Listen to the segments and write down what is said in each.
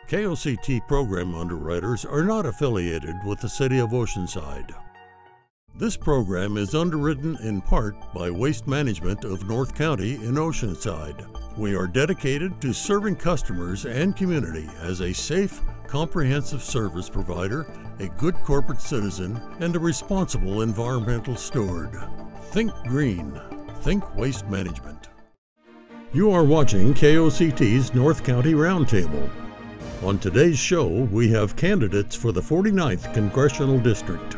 KOCT program underwriters are not affiliated with the City of Oceanside. This program is underwritten in part by Waste Management of North County in Oceanside. We are dedicated to serving customers and community as a safe, comprehensive service provider, a good corporate citizen, and a responsible environmental steward. Think green. Think Waste Management. You are watching KOCT's North County Roundtable. On today's show, we have candidates for the 49th Congressional District.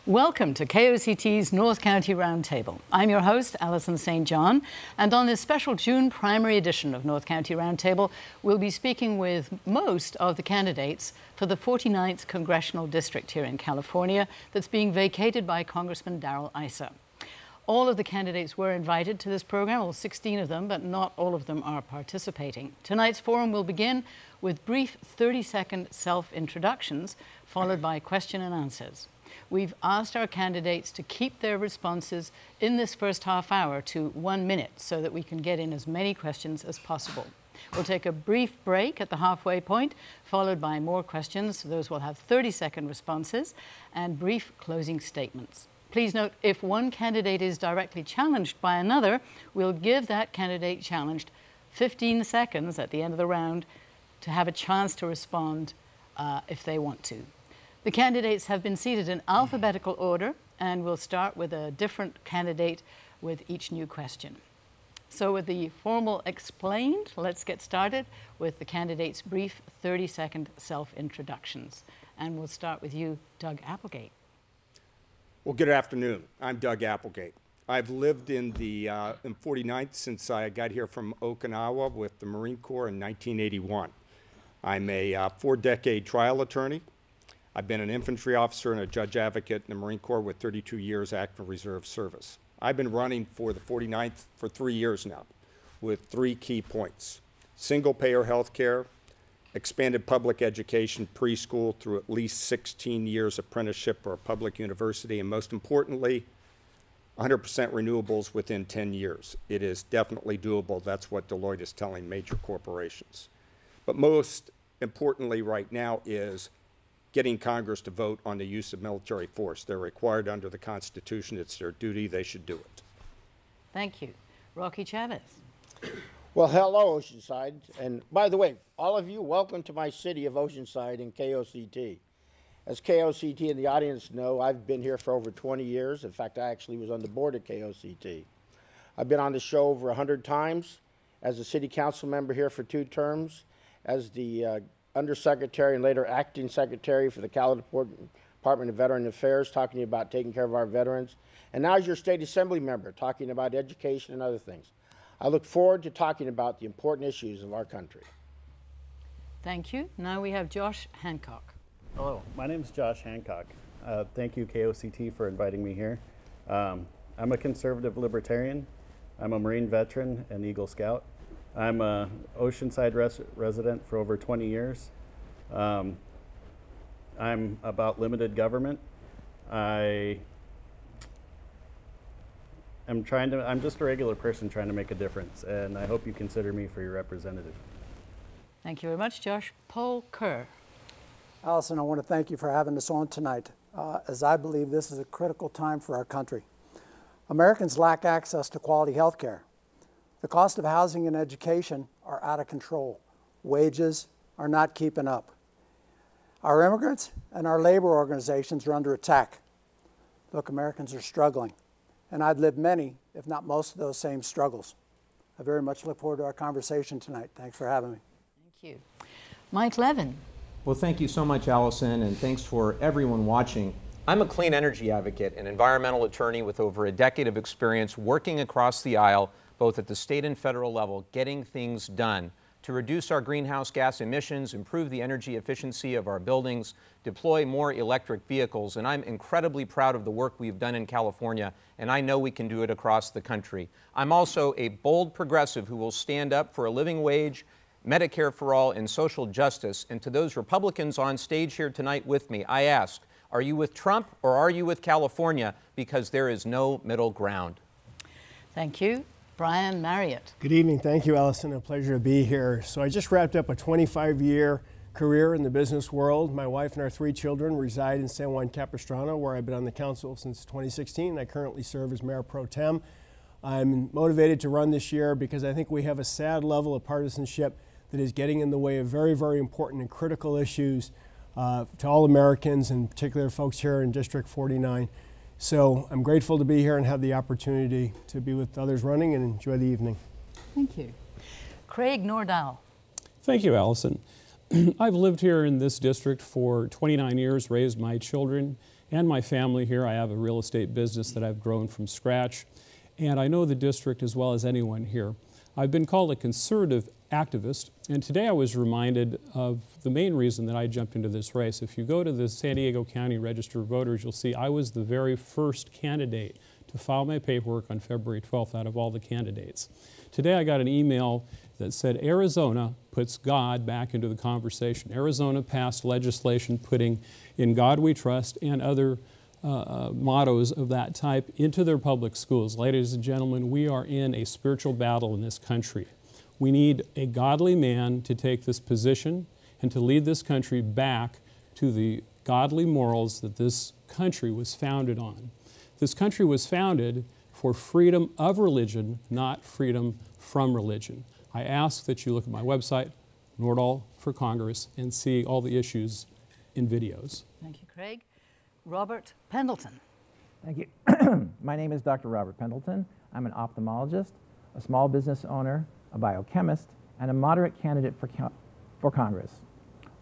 Welcome to KOCT's North County Roundtable. I'm your host, Alison St John, and on this special June primary edition of North County Roundtable, we'll be speaking with most of the candidates for the 49th Congressional District here in California that's being vacated by Congressman Darrell Issa. All of the candidates were invited to this program, all 16 of them, but not all of them are participating. Tonight's forum will begin with brief 30-second self-introductions, followed by question and answers. We've asked our candidates to keep their responses in this first half hour to 1 minute so that we can get in as many questions as possible. We'll take a brief break at the halfway point, followed by more questions. Those will have 30-second responses and brief closing statements. Please note, if one candidate is directly challenged by another, we'll give that candidate challenged 15 seconds at the end of the round to have a chance to respond if they want to. The candidates have been seated in alphabetical order, and we'll start with a different candidate with each new question. So with the formal explained, let's get started with the candidates' brief 30-second self-introductions. And we'll start with you, Doug Applegate. Well, good afternoon. I'm Doug Applegate. I've lived in 49th since I got here from Okinawa with the Marine Corps in 1981. I'm a 4-decade trial attorney. I've been an infantry officer and a judge advocate in the Marine Corps with 32 years active reserve service. I've been running for the 49th for 3 years now with 3 key points: single-payer health care, expanded public education preschool through at least 16 years apprenticeship or a public university, and most importantly, 100% renewables within 10 years. It is definitely doable. That's what Deloitte is telling major corporations. But most importantly right now is getting Congress to vote on the use of military force. They're required under the Constitution. It's their duty. They should do it. Thank you. Rocky Chavez. Well, hello, Oceanside. And by the way, all of you, welcome to my city of Oceanside and KOCT. As KOCT and the audience know, I've been here for over 20 years. In fact, I actually was on the board of KOCT. I've been on the show over 100 times as a city council member here for 2 terms, as the Undersecretary and later Acting Secretary for the California Department of Veteran Affairs, talking about taking care of our veterans, and now as your state assembly member, talking about education and other things. I look forward to talking about the important issues of our country. Thank you. Now we have Josh Hancock. Hello, my name is Josh Hancock. Thank you, KOCT, for inviting me here. I'm a conservative libertarian. I'm a Marine veteran and Eagle Scout. I'm a Oceanside resident for over 20 years. I'm about limited government. I'm just a regular person trying to make a difference, and I hope you consider me for your representative. Thank you very much, Josh. Paul Kerr. Alison, I want to thank you for having us on tonight, as I believe this is a critical time for our country. Americans lack access to quality health care. The cost of housing and education are out of control. Wages are not keeping up. Our immigrants and our labor organizations are under attack. Look, Americans are struggling, and I've lived many, if not most of those same struggles. I very much look forward to our conversation tonight. Thanks for having me. Thank you. Mike Levin. Well, thank you so much, Alison, and thanks for everyone watching. I'm a clean energy advocate and environmental attorney with over a decade of experience working across the aisle, both at the state and federal level, getting things done to reduce our greenhouse gas emissions, improve the energy efficiency of our buildings, deploy more electric vehicles, and I'm incredibly proud of the work we've done in California, and I know we can do it across the country. I'm also a bold progressive who will stand up for a living wage, Medicare for all, and social justice. And to those Republicans on stage here tonight with me, I ask, are you with Trump or are you with California? Because there is no middle ground. Thank you. Brian Marriott. Good evening. Thank you, Alison. A pleasure to be here. So I just wrapped up a 25-year career in the business world. My wife and our 3 children reside in San Juan Capistrano, where I've been on the council since 2016. I currently serve as Mayor Pro Tem. I'm motivated to run this year because I think we have a sad level of partisanship that is getting in the way of very, very important and critical issues to all Americans, and particular folks here in District 49. So I'm grateful to be here and have the opportunity to be with others running and enjoy the evening. Thank you. Craig Nordal. Thank you, Alison. I've lived here in this district for 29 years, raised my children and my family here. I have a real estate business that I've grown from scratch, and I know the district as well as anyone here. I've been called a conservative activist, and today I was reminded of the main reason that I jumped into this race. If you go to the San Diego County Register of Voters, you'll see I was the very first candidate to file my paperwork on February 12th out of all the candidates. Today I got an email that said Arizona puts God back into the conversation. Arizona passed legislation putting "In God We Trust" and other mottos of that type into their public schools. Ladies and gentlemen, we are in a spiritual battle in this country. We need a godly man to take this position and to lead this country back to the godly morals that this country was founded on. This country was founded for freedom of religion, not freedom from religion. I ask that you look at my website, Nordal for Congress, and see all the issues in videos. Thank you, Craig. Robert Pendleton. Thank you. My name is Dr. Robert Pendleton. I'm an ophthalmologist, a small business owner, a biochemist, and a moderate candidate for Congress.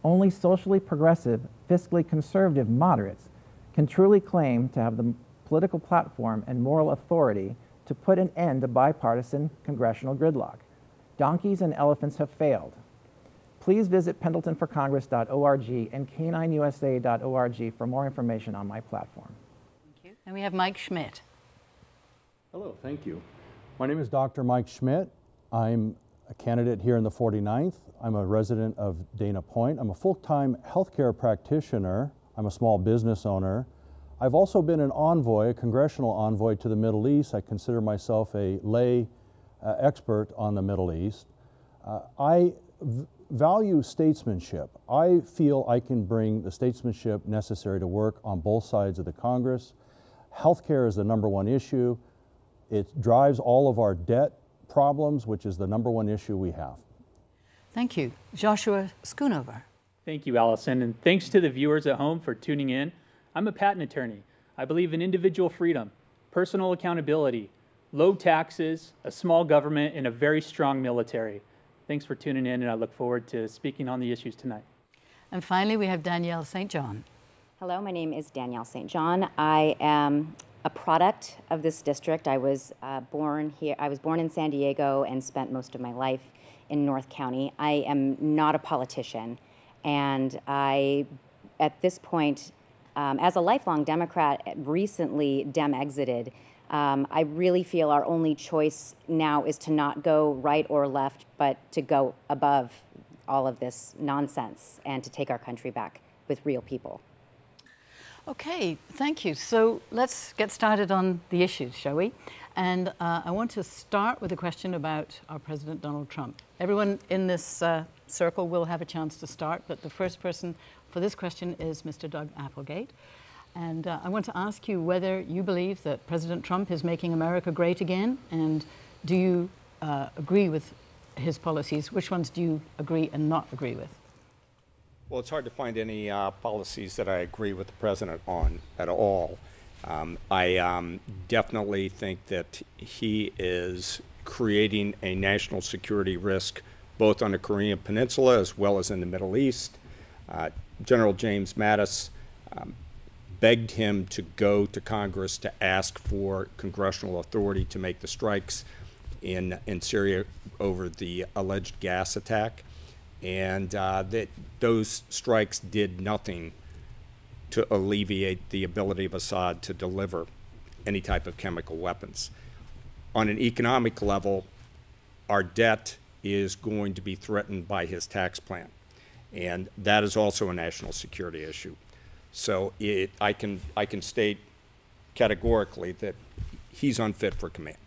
Only socially progressive, fiscally conservative moderates can truly claim to have the political platform and moral authority to put an end to bipartisan congressional gridlock. Donkeys and elephants have failed. Please visit pendletonforcongress.org and canineusa.org for more information on my platform. Thank you. And we have Mike Schmitt. Hello, thank you. My name is Dr. Mike Schmidt. I'm a candidate here in the 49th. I'm a resident of Dana Point. I'm a full-time healthcare practitioner. I'm a small business owner. I've also been an envoy, a congressional envoy to the Middle East. I consider myself a lay expert on the Middle East. I value statesmanship. I feel I can bring the statesmanship necessary to work on both sides of the Congress. Healthcare is the #1 issue. It drives all of our debt problems, which is the #1 issue we have. Thank you. Joshua Schoonover. Thank you, Alison, and thanks to the viewers at home for tuning in. I'm a patent attorney. I believe in individual freedom, personal accountability, low taxes, a small government, and a very strong military. Thanks for tuning in, and I look forward to speaking on the issues tonight. And finally, we have Danielle St John. Hello, my name is Danielle St John. I am a product of this district. I was born here. I was born in San Diego and spent most of my life in North County. I am not a politician, and I, at this point, as a lifelong Democrat, recently Dem-exited, I really feel our only choice now is to not go right or left, but to go above all of this nonsense and to take our country back with real people. Okay, thank you. So let's get started on the issues, shall we? And I want to start with a question about our President Donald Trump. Everyone in this circle will have a chance to start, but the first person for this question is Mr. Doug Applegate. And I want to ask you whether you believe that President Trump is making America great again, and do you agree with his policies? Which ones do you agree and not agree with? Well, it's hard to find any policies that I agree with the president on at all. I definitely think that he is creating a national security risk both on the Korean Peninsula as well as in the Middle East. General James Mattis begged him to go to Congress to ask for congressional authority to make the strikes. in Syria over the alleged gas attack, and that those strikes did nothing to alleviate the ability of Assad to deliver any type of chemical weapons. On an economic level, our debt is going to be threatened by his tax plan, and that is also a national security issue. So I can state categorically that he's unfit for command.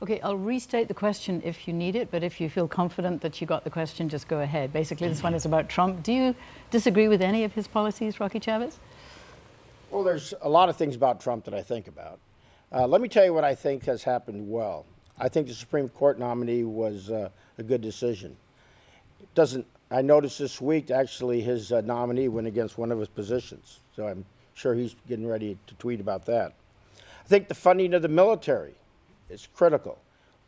Okay, I'll restate the question if you need it, but if you feel confident that you got the question, just go ahead. Basically, this one is about Trump. Do you disagree with any of his policies, Rocky Chavez? Well, there's a lot of things about Trump that I think about. Let me tell you what I think has happened well. I think the Supreme Court nominee was a good decision. I noticed this week, actually, his nominee went against one of his positions, so I'm sure he's getting ready to tweet about that. I think the funding of the military is critical.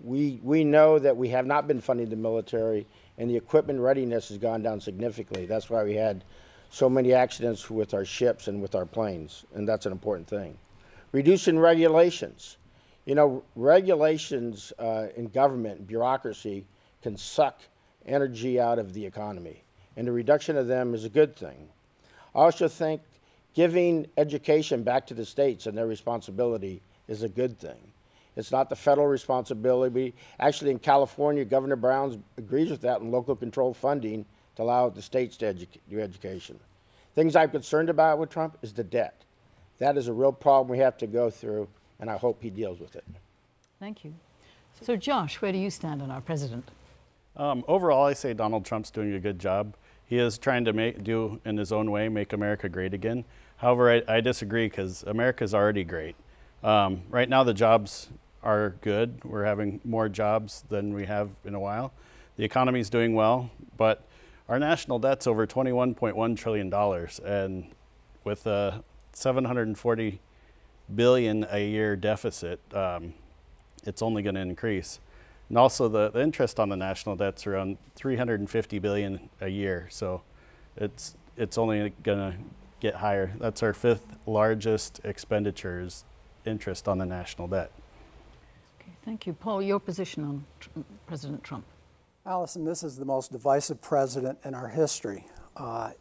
We know that we have not been funding the military, and the equipment readiness has gone down significantly. That's why we had so many accidents with our ships and with our planes, and that's an important thing. Reducing regulations. You know, regulations in government, bureaucracy, can suck energy out of the economy, and the reduction of them is a good thing. I also think giving education back to the states and their responsibility is a good thing. It's not the federal responsibility. Actually, in California, Governor Brown agrees with that in local control funding to allow the states to do education. Things I'm concerned about with Trump is the debt. That is a real problem we have to go through, and I hope he deals with it. Thank you. So, Josh, where do you stand on our president? Overall, I say Donald Trump's doing a good job. He is trying to do, in his own way, make America great again. However, I disagree, because America's already great. Right now, the jobs are good. We're having more jobs than we have in a while. The economy's doing well, but our national debt's over $21.1 trillion, and with a $740 billion a year deficit, it's only going to increase. And also, the interest on the national debt's around $350 billion a year, so it's only going to get higher. That's our 5th largest expenditures, interest on the national debt. Okay, thank you. Paul, your position on President Trump? Alison, this is the most divisive president in our history,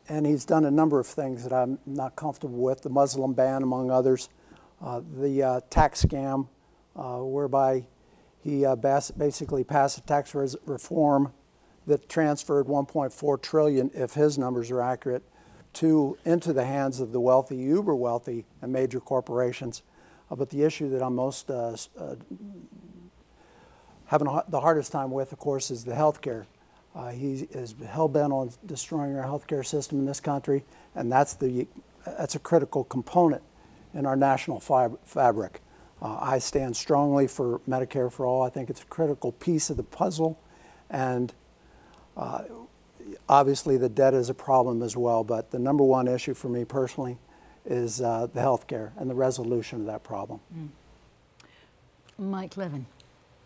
and he's done a number of things that I'm not comfortable with, the Muslim ban, among others, the tax scam, whereby he basically passed a tax reform that transferred $1.4 trillion, if his numbers are accurate, into the hands of the wealthy, uber wealthy, and major corporations. But the issue that I'm most having the hardest time with, of course, is the health care. He is hell-bent on destroying our health care system in this country, and that's a critical component in our national fabric. I stand strongly for Medicare for all. I think it's a critical piece of the puzzle, and obviously the debt is a problem as well, but the number one issue for me personally is the health care and the resolution of that problem. Mike Levin.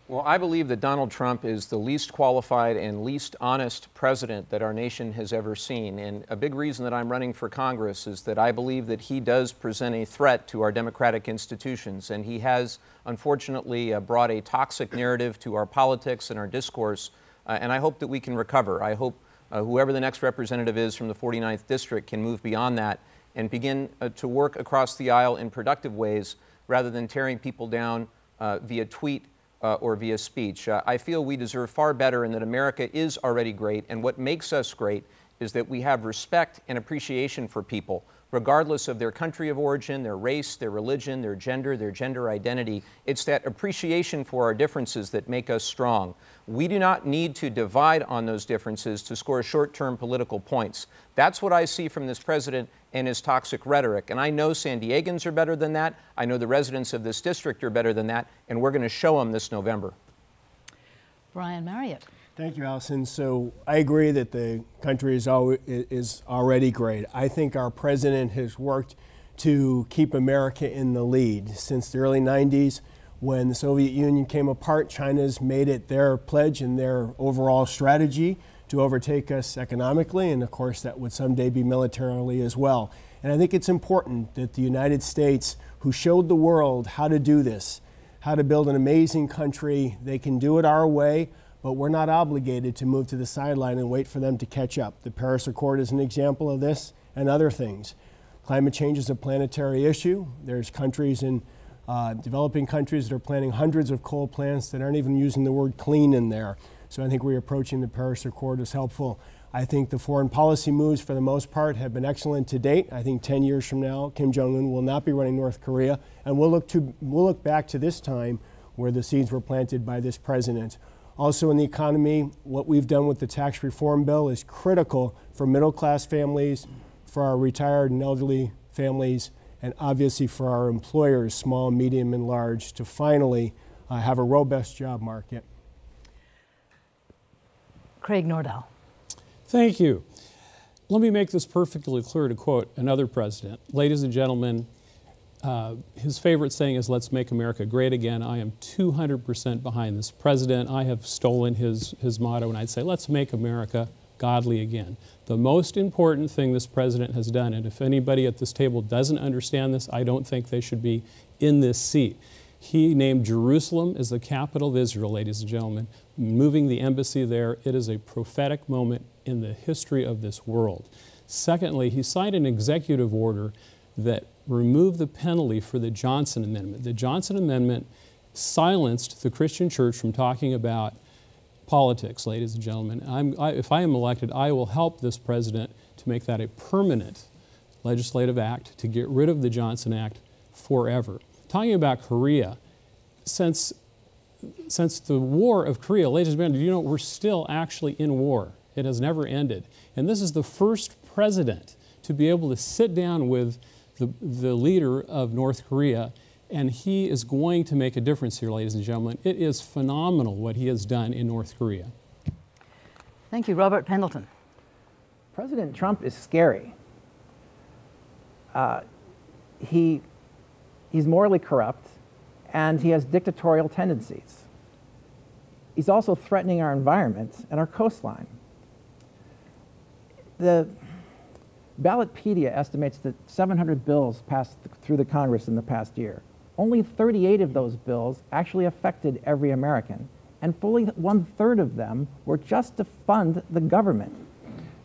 Well, I believe that Donald Trump is the least qualified and least honest president that our nation has ever seen. And a big reason that I'm running for Congress is that I believe that he does present a threat to our democratic institutions. And he has, unfortunately, brought a toxic narrative to our politics and our discourse. And I hope that we can recover. I hope whoever the next representative is from the 49th District can move beyond that and begin to work across the aisle in productive ways rather than tearing people down via tweet or via speech. I feel we deserve far better and that America is already great, and what makes us great is that we have respect and appreciation for people, regardless of their country of origin, their race, their religion, their gender identity. It's that appreciation for our differences that make us strong. We do not need to divide on those differences to score short-term political points. That's what I see from this president and his toxic rhetoric. And I know San Diegans are better than that. I know the residents of this district are better than that. And we're going to show them this November. Brian Marriott. Thank you, Alison. So I agree that the country is already great. I think our president has worked to keep America in the lead. Since the early 90s, when the Soviet Union came apart, China's made it their pledge and their overall strategy to overtake us economically, and of course that would someday be militarily as well. And I think it's important that the United States, who showed the world how to do this, how to build an amazing country. They can do it our way, but we're not obligated to move to the sideline and wait for them to catch up. The Paris Accord is an example of this, and other things. Climate change is a planetary issue. There's countries in developing countries that are planning hundreds of coal plants that aren't even using the word clean in there. So I think we're approaching the Paris Accord as helpful. I think the foreign policy moves, for the most part, have been excellent to date. I think 10 years from now, Kim Jong-un will not be running North Korea, and we'll look back to this time where the seeds were planted by this president. Also in the economy, what we've done with the tax reform bill is critical for middle-class families, for our retired and elderly families, and obviously for our employers, small, medium, and large, to finally have a robust job market. Craig Nordal. Thank you. Let me make this perfectly clear to quote another president. Ladies and gentlemen, his favorite saying is, "Let's make America great again." I am 200% behind this president. I have stolen his motto, and I'd say, let's make America godly again. The most important thing this president has done, and if anybody at this table doesn't understand this, I don't think they should be in this seat. He named Jerusalem as the capital of Israel, ladies and gentlemen, moving the embassy there. It is a prophetic moment in the history of this world. Secondly, he signed an executive order that removed the penalty for the Johnson Amendment. The Johnson Amendment silenced the Christian church from talking about politics, ladies and gentlemen. If I am elected, I will help this president to make that a permanent legislative act to get rid of the Johnson Act forever. Talking about Korea, since the war of Korea, ladies and gentlemen, do you know we're still actually in war? It has never ended. And this is the first president to be able to sit down with the leader of North Korea, and he is going to make a difference here, ladies and gentlemen. It is phenomenal what he has done in North Korea. Thank you. Robert Pendleton. President Trump is scary. He's morally corrupt, and he has dictatorial tendencies. He's also threatening our environment and our coastline. The Ballotpedia estimates that 700 bills passed through the Congress in the past year. Only 38 of those bills actually affected every American, and fully 1/3 of them were just to fund the government.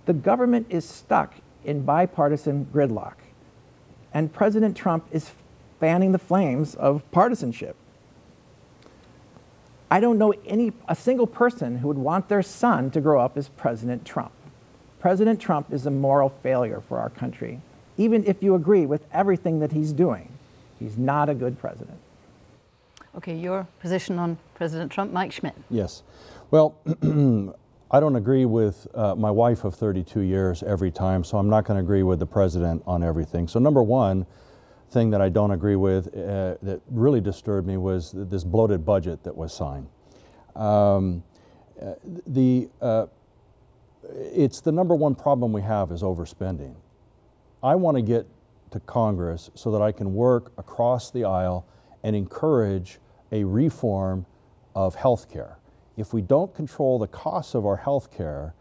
The government is stuck in bipartisan gridlock, and President Trump is fanning the flames of partisanship. I don't know a single person who would want their son to grow up as President Trump. President Trump is a moral failure for our country. Even if you agree with everything that he's doing, he's not a good president. Okay, your position on President Trump, Mike Schmitt. Yes. Well, I don't agree with my wife of 32 years every time, so I'm not going to agree with the president on everything. So number one thing that I don't agree with that really disturbed me was this bloated budget that was signed. It's the number one problem we have is overspending. I want to get to Congress so that I can work across the aisle and encourage a reform of health care. If we don't control the costs of our health care,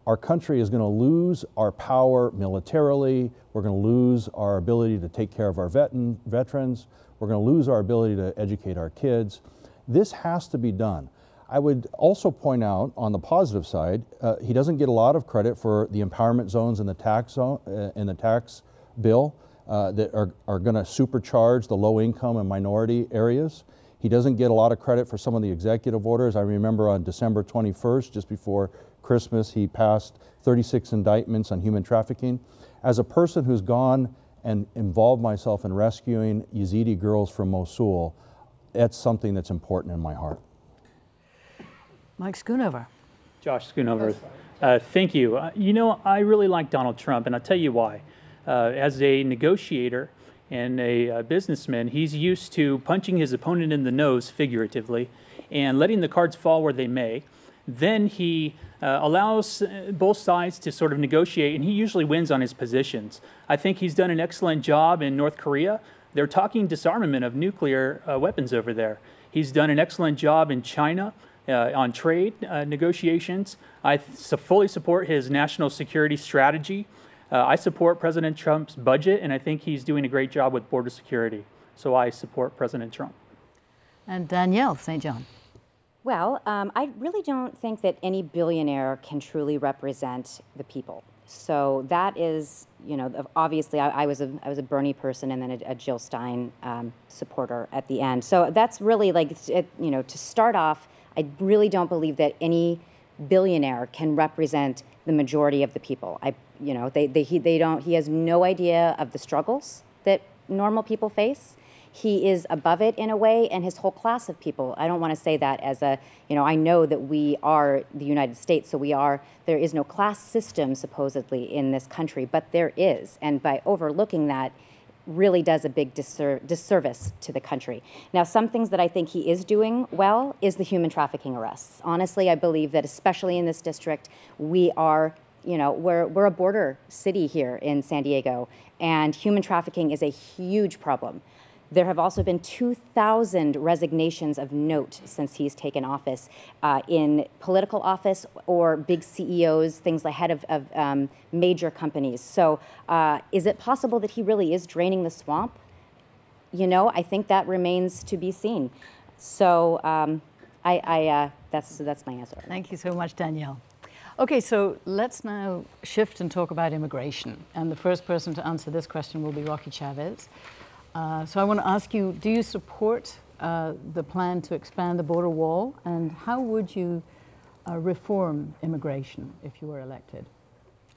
our country is going to lose our power militarily. We're going to lose our ability to take care of our veterans. We're going to lose our ability to educate our kids. This has to be done. I would also point out, on the positive side, he doesn't get a lot of credit for the empowerment zones in the tax bill that are going to supercharge the low-income and minority areas. He doesn't get a lot of credit for some of the executive orders. I remember on December 21st, just before Christmas, he passed 36 indictments on human trafficking. As a person who's gone and involved myself in rescuing Yazidi girls from Mosul, that's something that's important in my heart. Mike Schoonover. Josh Schoonover. Thank you. You know, I really like Donald Trump, and I'll tell you why. As a negotiator and a businessman, he's used to punching his opponent in the nose, figuratively, and letting the cards fall where they may. Then he allows both sides to sort of negotiate, and he usually wins on his positions. I think he's done an excellent job in North Korea. They're talking disarmament of nuclear weapons over there. He's done an excellent job in China on trade negotiations. I fully support his national security strategy. I support President Trump's budget, and I think he's doing a great job with border security. So I support President Trump. And Danielle St John. Well, I really don't think that any billionaire can truly represent the people. So that is, you know, obviously I was a Bernie person and then a Jill Stein supporter at the end. So that's really like, you know, to start off, I really don't believe that any billionaire can represent the majority of the people. You know, he has no idea of the struggles that normal people face. He is above it in a way, and his whole class of people. I don't want to say that as a, you know, I know that we are the United States, so there is no class system supposedly in this country, but there is. And by overlooking that, really does a big disservice to the country. Now, some things that I think he is doing well is the human trafficking arrests. Honestly, I believe that especially in this district, we are, you know, we're a border city here in San Diego, and human trafficking is a huge problem. There have also been 2,000 resignations of note since he's taken office in political office or big CEOs, things like head of major companies. So is it possible that he really is draining the swamp? You know, I think that remains to be seen. So that's my answer. Thank you so much, Danielle. Okay, so let's now shift and talk about immigration. And the first person to answer this question will be Rocky Chavez. So I want to ask you, do you support the plan to expand the border wall? And how would you reform immigration if you were elected?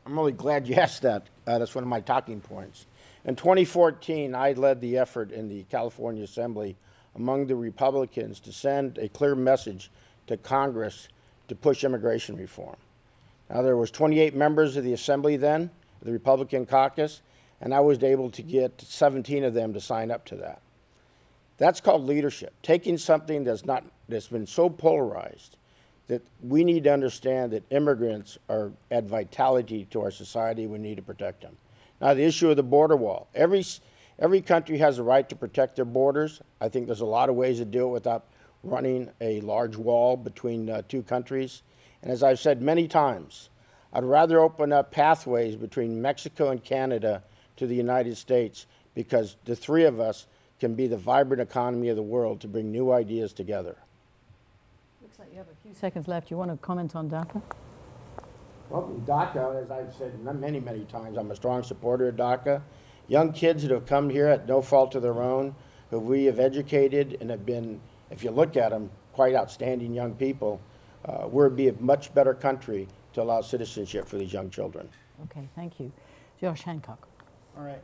I'm really glad you asked that. That's one of my talking points. In 2014, I led the effort in the California Assembly among the Republicans to send a clear message to Congress to push immigration reform. Now, there was 28 members of the Assembly then, the Republican caucus, and I was able to get 17 of them to sign up to that. That's called leadership, taking something that's been so polarized that we need to understand that immigrants add vitality to our society. We need to protect them. Now, the issue of the border wall. Every country has a right to protect their borders. I think there's a lot of ways to do it without running a large wall between two countries. And as I've said many times, I'd rather open up pathways between Mexico and Canada to the United States, because the three of us can be the vibrant economy of the world to bring new ideas together. Looks like you have a few seconds left. You want to comment on DACA? Well, DACA, as I've said many, many times, I'm a strong supporter of DACA. Young kids that have come here at no fault of their own, who we have educated and have been, if you look at them, quite outstanding young people. We'll be a much better country to allow citizenship for these young children. Okay, thank you. Josh Hancock. All right.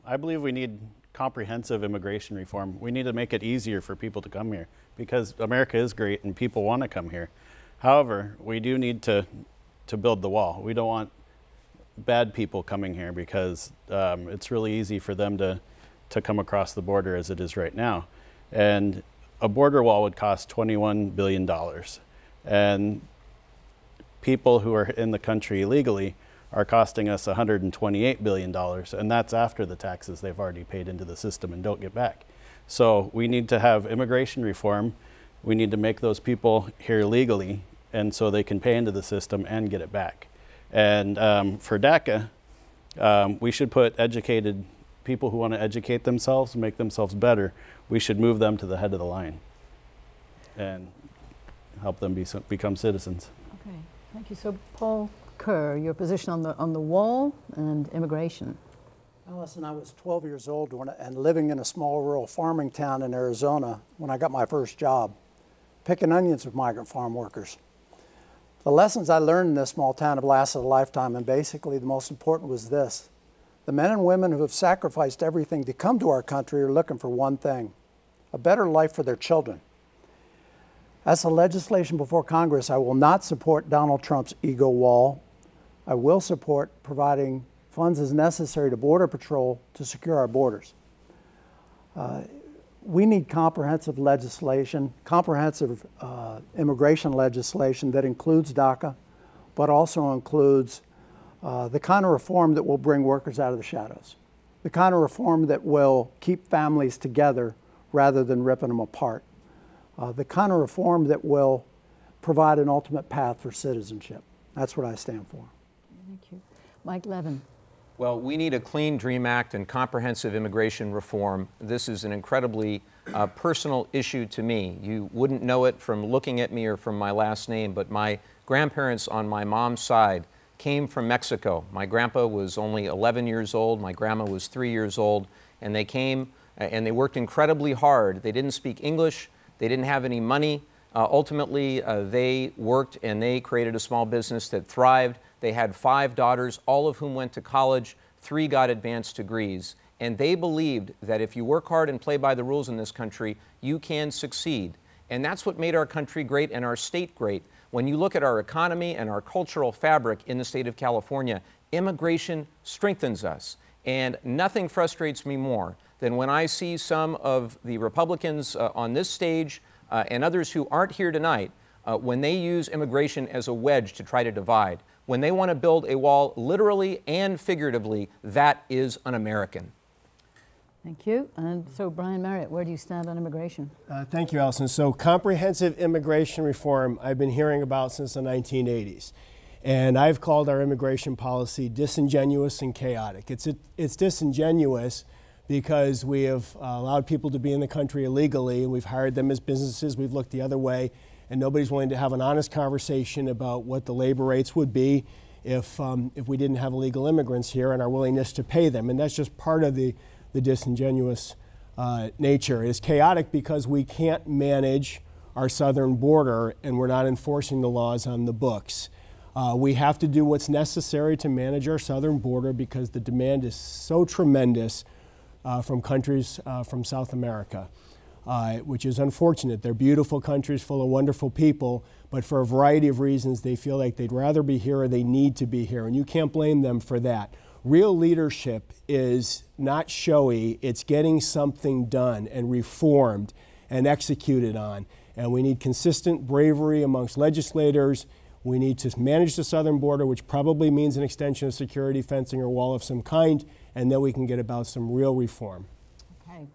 I believe we need comprehensive immigration reform. We need to make it easier for people to come here, because America is great and people want to come here. However, we do need to build the wall. We don't want bad people coming here, because it's really easy for them to come across the border as it is right now. And a border wall would cost $21 billion. And people who are in the country illegally are costing us $128 billion, and that's after the taxes they've already paid into the system and don't get back. So we need to have immigration reform. We need to make those people here legally, and so they can pay into the system and get it back. And for DACA, we should put educated people who want to educate themselves, make themselves better. We should move them to the head of the line and help them become citizens. Okay, thank you. So Paul Kerr, your position on the wall and immigration. Alison, I was 12 years old and living in a small rural farming town in Arizona when I got my first job, picking onions with migrant farm workers. The lessons I learned in this small town have lasted a lifetime, and basically the most important was this. The men and women who have sacrificed everything to come to our country are looking for one thing: a better life for their children. As the legislation before Congress, I will not support Donald Trump's ego wall. I will support providing funds as necessary to Border Patrol to secure our borders. We need comprehensive legislation, comprehensive immigration legislation that includes DACA, but also includes the kind of reform that will bring workers out of the shadows, the kind of reform that will keep families together rather than ripping them apart, the kind of reform that will provide an ultimate path for citizenship. That's what I stand for. Thank you. Mike Levin. Well, we need a clean DREAM Act and comprehensive immigration reform. This is an incredibly personal issue to me. You wouldn't know it from looking at me or from my last name, but my grandparents on my mom's side came from Mexico. My grandpa was only 11 years old, my grandma was 3 years old, and they came and they worked incredibly hard. They didn't speak English, they didn't have any money. Ultimately, they worked and they created a small business that thrived. They had 5 daughters, all of whom went to college, 3 got advanced degrees. And they believed that if you work hard and play by the rules in this country, you can succeed. And that's what made our country great and our state great. When you look at our economy and our cultural fabric in the state of California, immigration strengthens us. And nothing frustrates me more than when I see some of the Republicans on this stage and others who aren't here tonight, when they use immigration as a wedge to try to divide. When they want to build a wall literally and figuratively, that is un-American. Thank you. And so, Brian Marriott, where do you stand on immigration? Thank you, Alison. So comprehensive immigration reform I've been hearing about since the 1980s. And I've called our immigration policy disingenuous and chaotic. It's disingenuous because we have allowed people to be in the country illegally, and we've hired them as businesses. We've looked the other way, and nobody's willing to have an honest conversation about what the labor rates would be if we didn't have illegal immigrants here, and our willingness to pay them. And that's just part of the disingenuous nature. It is chaotic because we can't manage our southern border and we're not enforcing the laws on the books. We have to do what's necessary to manage our southern border because the demand is so tremendous from countries from South America, which is unfortunate. They're beautiful countries full of wonderful people, but for a variety of reasons they feel like they'd rather be here or they need to be here, and you can't blame them for that. Real leadership is not showy, it's getting something done and reformed and executed on. And we need consistent bravery amongst legislators. We need to manage the southern border, which probably means an extension of security fencing or wall of some kind, and then we can get about some real reform. Okay.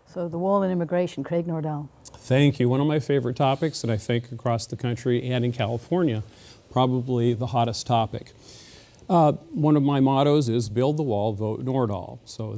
So the wall and immigration, Craig Nordal. Thank you. One of my favorite topics, and I think across the country and in California, probably the hottest topic. One of my mottos is build the wall, vote Nordal. So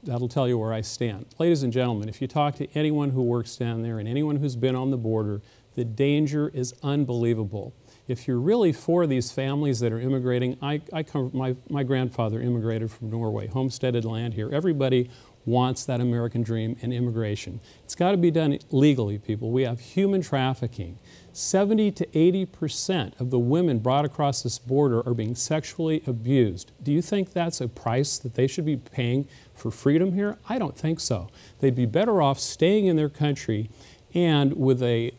that'll tell you where I stand. Ladies and gentlemen, if you talk to anyone who works down there and anyone who's been on the border, the danger is unbelievable. If you're really for these families that are immigrating, my grandfather immigrated from Norway, homesteaded land here. Everybody wants that American dream and immigration. It's got to be done legally, people. We have human trafficking. 70 to 80% of the women brought across this border are being sexually abused. Do you think that's a price that they should be paying for freedom here? I don't think so. They'd be better off staying in their country and with a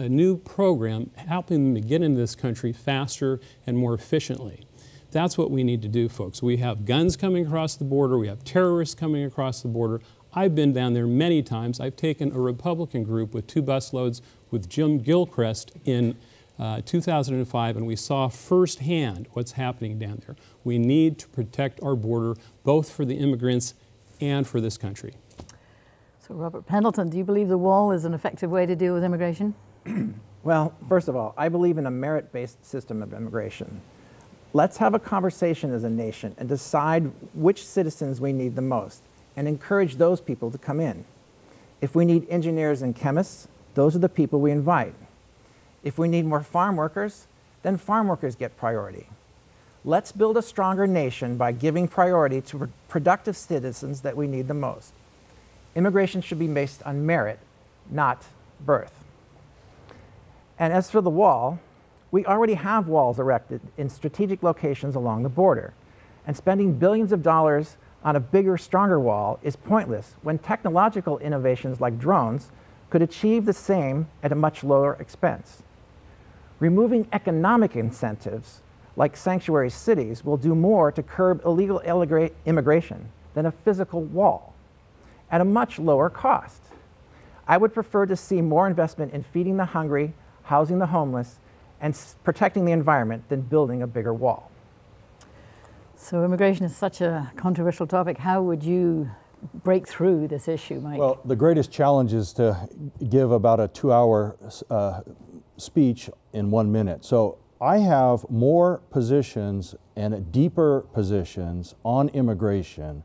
new program helping them to get into this country faster and more efficiently. That's what we need to do, folks. We have guns coming across the border. We have terrorists coming across the border. I've been down there many times. I've taken a Republican group with 2 busloads with Jim Gilchrist in 2005, and we saw firsthand what's happening down there. We need to protect our border, both for the immigrants and for this country. So Robert Pendleton, do you believe the wall is an effective way to deal with immigration? Well, first of all, I believe in a merit-based system of immigration. Let's have a conversation as a nation and decide which citizens we need the most and encourage those people to come in. If we need engineers and chemists, those are the people we invite. If we need more farm workers, then farm workers get priority. Let's build a stronger nation by giving priority to productive citizens that we need the most. Immigration should be based on merit, not birth. And as for the wall, we already have walls erected in strategic locations along the border, and spending billions of dollars on a bigger, stronger wall is pointless when technological innovations like drones could achieve the same at a much lower expense. Removing economic incentives like sanctuary cities will do more to curb illegal immigration than a physical wall at a much lower cost. I would prefer to see more investment in feeding the hungry, housing the homeless, and protecting the environment than building a bigger wall. So immigration is such a controversial topic. How would you break through this issue, Mike? Well, the greatest challenge is to give about a 2-hour speech in 1 minute. So I have more positions and deeper positions on immigration,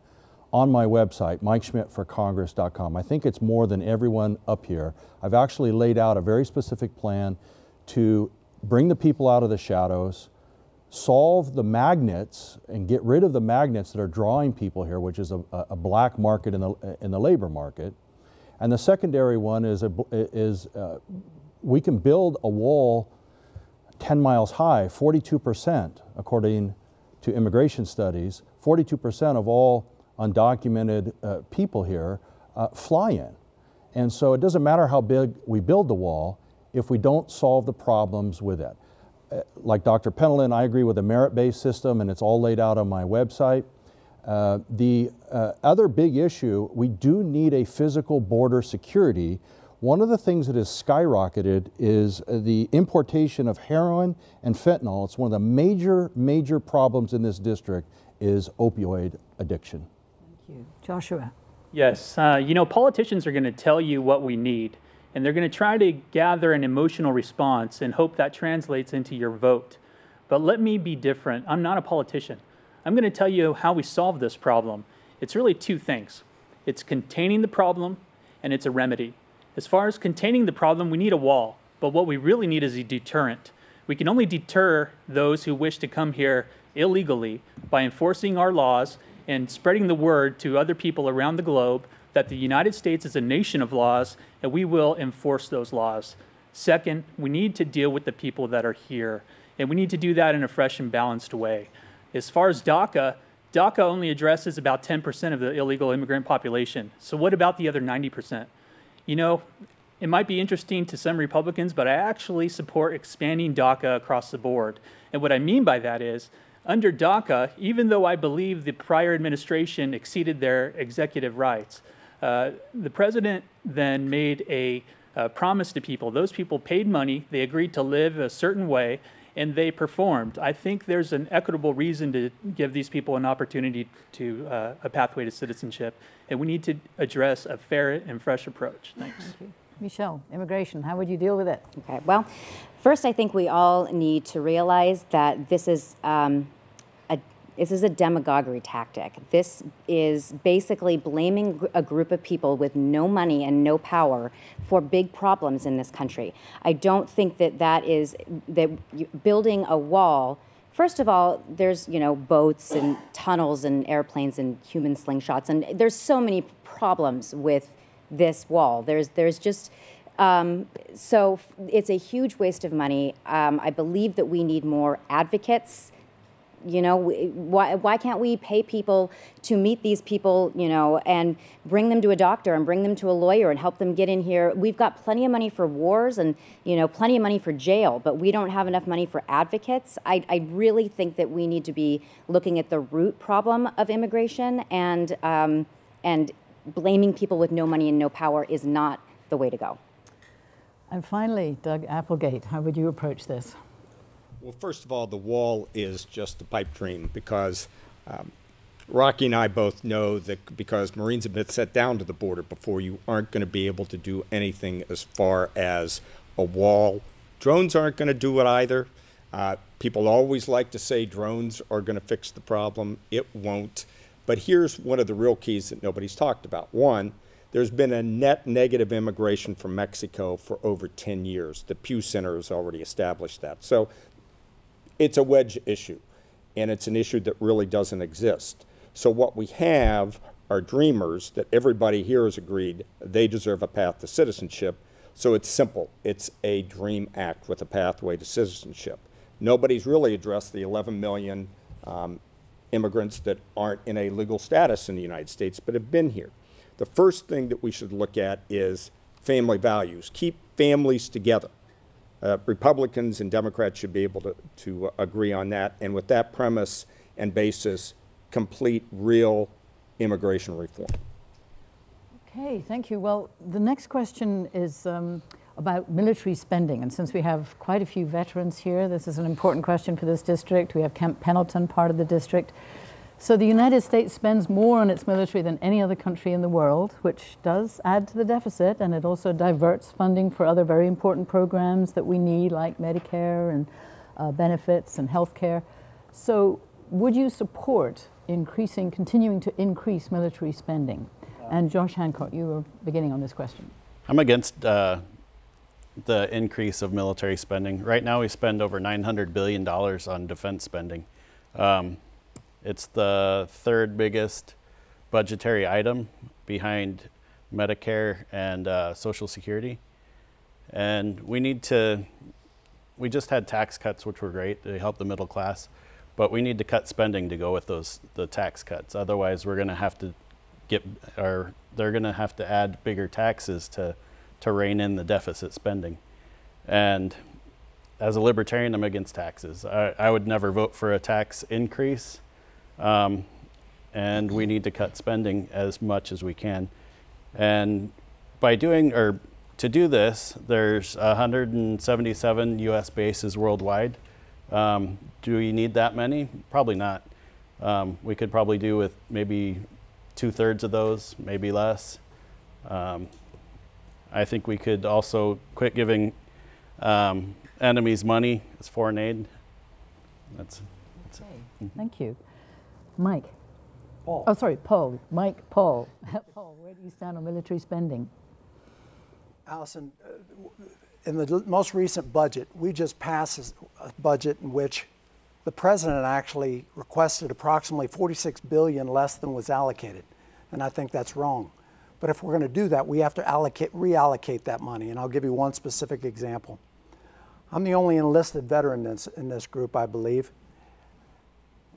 on my website, MikeSchmittForCongress.com. I think it's more than everyone up here. I've actually laid out a very specific plan to bring the people out of the shadows, solve the magnets and get rid of the magnets that are drawing people here, which is a black market in the labor market. And the secondary one is we can build a wall 10 miles high, 42%, according to immigration studies, 42% of all undocumented people here fly in. And so it doesn't matter how big we build the wall if we don't solve the problems with it. Like Dr. Pendleton, I agree with the merit-based system, and it's all laid out on my website. The other big issue, we do need a physical border security. One of the things that has skyrocketed is the importation of heroin and fentanyl. It's one of the major problems in this district is opioid addiction. Thank you. Joshua. Yes, you know, politicians are going to tell you what we need, and they're going to try to gather an emotional response and hope that translates into your vote. But let me be different. I'm not a politician. I'm going to tell you how we solve this problem. It's really two things. It's containing the problem, and it's a remedy. As far as containing the problem, we need a wall, but what we really need is a deterrent. We can only deter those who wish to come here illegally by enforcing our laws and spreading the word to other people around the globe that the United States is a nation of laws and we will enforce those laws. Second, we need to deal with the people that are here, and we need to do that in a fresh and balanced way. As far as DACA, DACA only addresses about 10% of the illegal immigrant population. So what about the other 90%? You know, it might be interesting to some Republicans, but I actually support expanding DACA across the board. And what I mean by that is, under DACA, even though I believe the prior administration exceeded their executive rights, the president then made a promise to people. Those people paid money, they agreed to live a certain way, and they performed. I think there's an equitable reason to give these people an opportunity to a pathway to citizenship, and we need to address a fair and fresh approach. Thanks. Thank you. Michelle, immigration, how would you deal with it? Okay, well, first I think we all need to realize that this is a demagoguery tactic. This is basically blaming a group of people with no money and no power for big problems in this country. I don't think that building a wall, first of all, there's, you know, boats and tunnels and airplanes and human slingshots, and there's so many problems with this wall. There's just, so it's a huge waste of money. I believe that we need more advocates. You know, why can't we pay people to meet these people, you know, and bring them to a doctor and bring them to a lawyer and help them get in here? We've got plenty of money for wars and, you know, plenty of money for jail, but we don't have enough money for advocates. I really think that we need to be looking at the root problem of immigration, and blaming people with no money and no power is not the way to go. And finally, Doug Applegate, how would you approach this? Well, first of all, the wall is just a pipe dream because Rocky and I both know that because Marines have been set down to the border before, you aren't going to be able to do anything as far as a wall. Drones aren't going to do it either. People always like to say drones are going to fix the problem. It won't. But here's one of the real keys that nobody's talked about. One, there's been a net negative immigration from Mexico for over 10 years. The Pew Center has already established that. So it's a wedge issue, and it's an issue that really doesn't exist. So what we have are dreamers that everybody here has agreed they deserve a path to citizenship. So it's simple. It's a dream act with a pathway to citizenship. Nobody's really addressed the 11 million immigrants that aren't in a legal status in the United States but have been here. The first thing that we should look at is family values. Keep families together. Republicans and Democrats should be able to agree on that, and with that premise and basis, complete real immigration reform. Okay, thank you. Well, the next question is about military spending, and since we have quite a few veterans here, this is an important question for this district. We have Camp Pendleton, part of the district. So the United States spends more on its military than any other country in the world, which does add to the deficit, and it also diverts funding for other very important programs that we need, like Medicare and benefits and health care. So would you support continuing to increase military spending? And Josh Hancock, you were beginning on this question. I'm against the increase of military spending. Right now we spend over $900 billion on defense spending. It's the third biggest budgetary item behind Medicare and Social Security. And we just had tax cuts, which were great. They helped the middle class. But we need to cut spending to go with the tax cuts. Otherwise, we're going to have to they're going to have to add bigger taxes to rein in the deficit spending. And as a libertarian, I'm against taxes. I would never vote for a tax increase. And we need to cut spending as much as we can. And to do this, there's 177 U.S. bases worldwide. Do we need that many? Probably not. We could probably do with maybe 2/3 of those, maybe less. I think we could also quit giving enemies money as foreign aid. That's okay. it. Thank you. Mike. Paul. Oh, sorry, Paul. Mike, Paul. Paul, where do you stand on military spending? Alison, in the most recent budget, we just passed a budget in which the president actually requested approximately $46 billion less than was allocated, and I think that's wrong. But if we're going to do that, we have to reallocate that money, and I'll give you one specific example. I'm the only enlisted veteran in this group, I believe.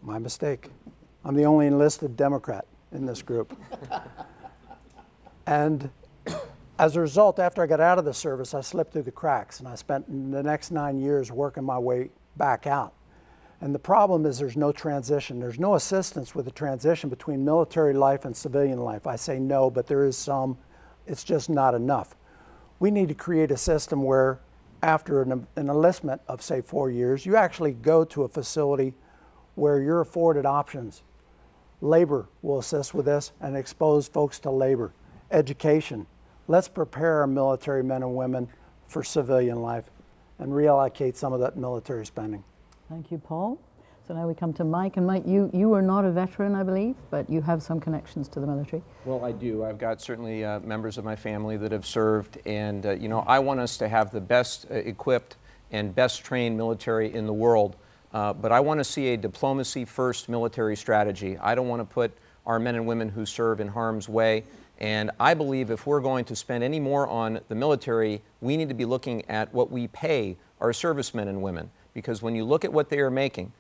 My mistake. I'm the only enlisted Democrat in this group. And as a result, after I got out of the service, I slipped through the cracks, and I spent the next 9 years working my way back out. And the problem is there's no transition. There's no assistance with the transition between military life and civilian life. I say no, but there is some. It's just not enough. We need to create a system where after an enlistment of, say, 4 years, you actually go to a facility where you're afforded options. Labor will assist with this and expose folks to labor. Education. Let's prepare our military men and women for civilian life and reallocate some of that military spending. Thank you, Paul. So now we come to Mike. And Mike, you are not a veteran, I believe, but you have some connections to the military. Well, I do. I've got certainly members of my family that have served, and you know, I want us to have the best equipped and best trained military in the world, but I want to see a diplomacy-first military strategy. I don't want to put our men and women who serve in harm's way. And I believe if we're going to spend any more on the military, we need to be looking at what we pay our servicemen and women. Because when you look at what they are making,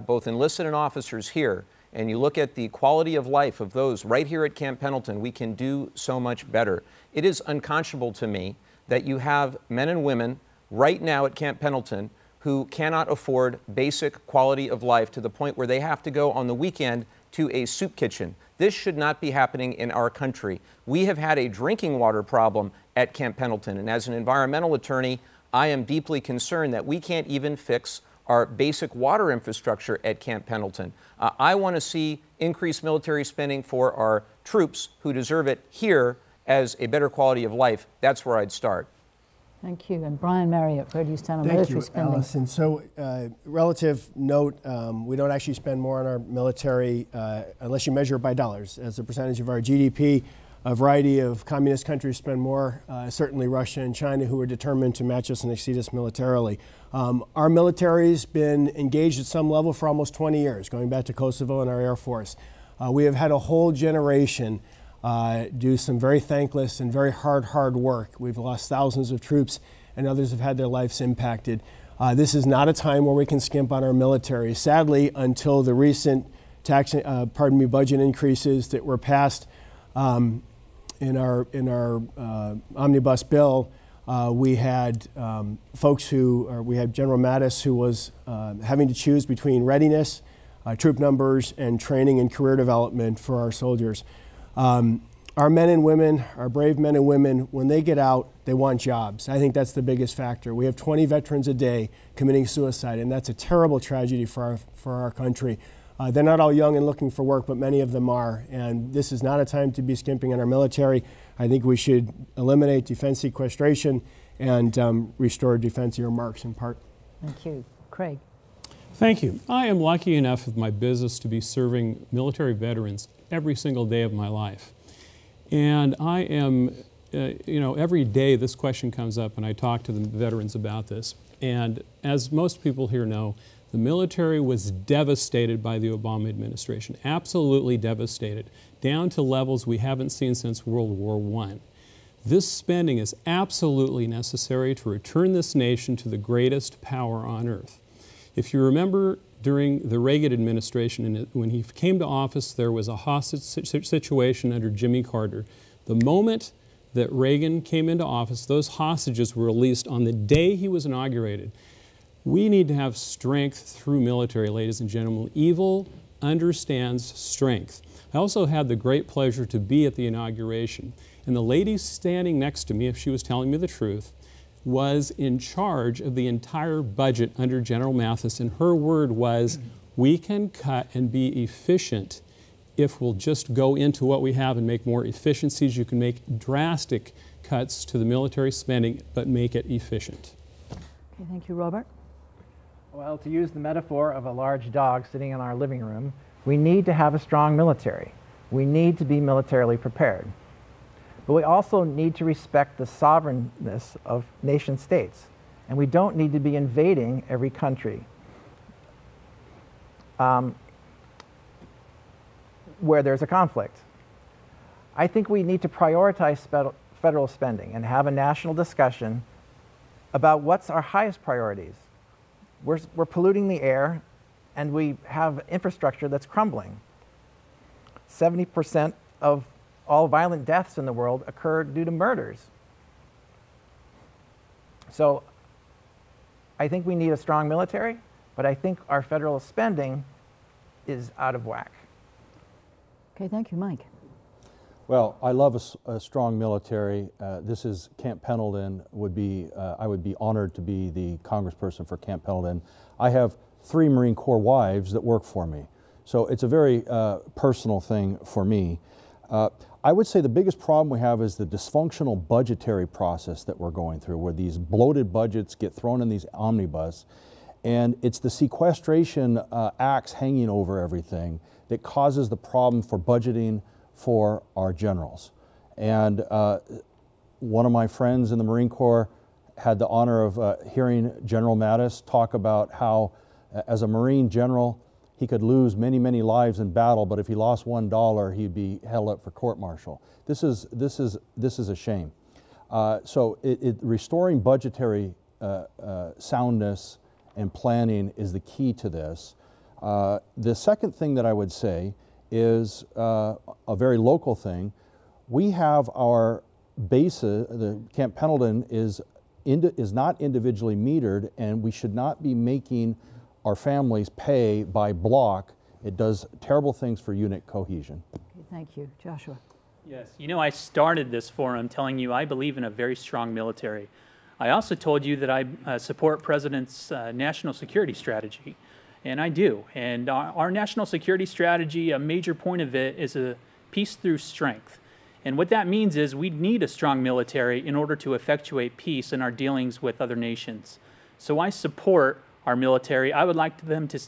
both enlisted and officers here, and you look at the quality of life of those right here at Camp Pendleton, we can do so much better. It is unconscionable to me that you have men and women right now at Camp Pendleton who cannot afford basic quality of life to the point where they have to go on the weekend to a soup kitchen. This should not be happening in our country. We have had a drinking water problem at Camp Pendleton, and as an environmental attorney, I am deeply concerned that we can't even fix our basic water infrastructure at Camp Pendleton. I want to see increased military spending for our troops who deserve it here as a better quality of life. That's where I'd start. Thank you. And Brian Marriott, where do you stand on military spending? Alison. So, relative note, we don't actually spend more on our military unless you measure it by dollars. As a percentage of our GDP, a variety of communist countries spend more, certainly Russia and China, who are determined to match us and exceed us militarily. Our military's been engaged at some level for almost 20 years, going back to Kosovo and our Air Force. We have had a whole generation do some very thankless and very hard work. We've lost thousands of troops, and others have had their lives impacted. This is not a time where we can skimp on our military. Sadly, until the recent budget increases that were passed in our omnibus bill, we had we had General Mattis, who was having to choose between readiness, troop numbers, and training and career development for our soldiers. Our men and women, our brave men and women, when they get out, they want jobs. I think that's the biggest factor. We have 20 veterans a day committing suicide, and that's a terrible tragedy for our country. They're not all young and looking for work, but many of them are. And this is not a time to be skimping on our military. I think we should eliminate defense sequestration and restore defense earmarks in part. Thank you. Craig. Thank you. I am lucky enough with my business to be serving military veterans every single day of my life. And I am, every day this question comes up and I talk to the veterans about this. And as most people here know, the military was devastated by the Obama administration, absolutely devastated, down to levels we haven't seen since World War I. This spending is absolutely necessary to return this nation to the greatest power on earth. If you remember during the Reagan administration, when he came to office, there was a hostage situation under Jimmy Carter. The moment that Reagan came into office, those hostages were released on the day he was inaugurated. We need to have strength through military, ladies and gentlemen. Evil understands strength. I also had the great pleasure to be at the inauguration, and the lady standing next to me, if she was telling me the truth, was in charge of the entire budget under General Mathis, and her word was, we can cut and be efficient if we'll just go into what we have and make more efficiencies. You can make drastic cuts to the military spending, but make it efficient. Okay, thank you, Robert. Well, to use the metaphor of a large dog sitting in our living room, we need to have a strong military. We need to be militarily prepared. But we also need to respect the sovereignness of nation states. And we don't need to be invading every country where there's a conflict. I think we need to prioritize federal spending and have a national discussion about what's our highest priorities. We're polluting the air, and we have infrastructure that's crumbling. 70% of all violent deaths in the world occur due to murders. So I think we need a strong military, but I think our federal spending is out of whack. Okay, thank you, Mike. Well, I love a strong military. This is Camp Pendleton. I would be honored to be the congressperson for Camp Pendleton. I have 3 Marine Corps wives that work for me, so it's a very personal thing for me. I would say the biggest problem we have is the dysfunctional budgetary process that we're going through, where these bloated budgets get thrown in these omnibus, and it's the sequestration axe hanging over everything that causes the problem for budgeting for our generals. And one of my friends in the Marine Corps had the honor of hearing General Mattis talk about how, as a Marine general, he could lose many, many lives in battle, but if he lost $1, he'd be held up for court-martial. This is a shame. So restoring budgetary soundness and planning is the key to this. The second thing that I would say is a very local thing. We have our bases, the Camp Pendleton is not individually metered, and we should not be making our families pay by block. It does terrible things for unit cohesion. Okay, thank you. Joshua. Yes, you know, I started this forum telling you I believe in a very strong military. I also told you that I support President's national security strategy, and I do. And our national security strategy, a major point of it is a peace through strength. And what that means is we need a strong military in order to effectuate peace in our dealings with other nations. So I support our military. I would like them to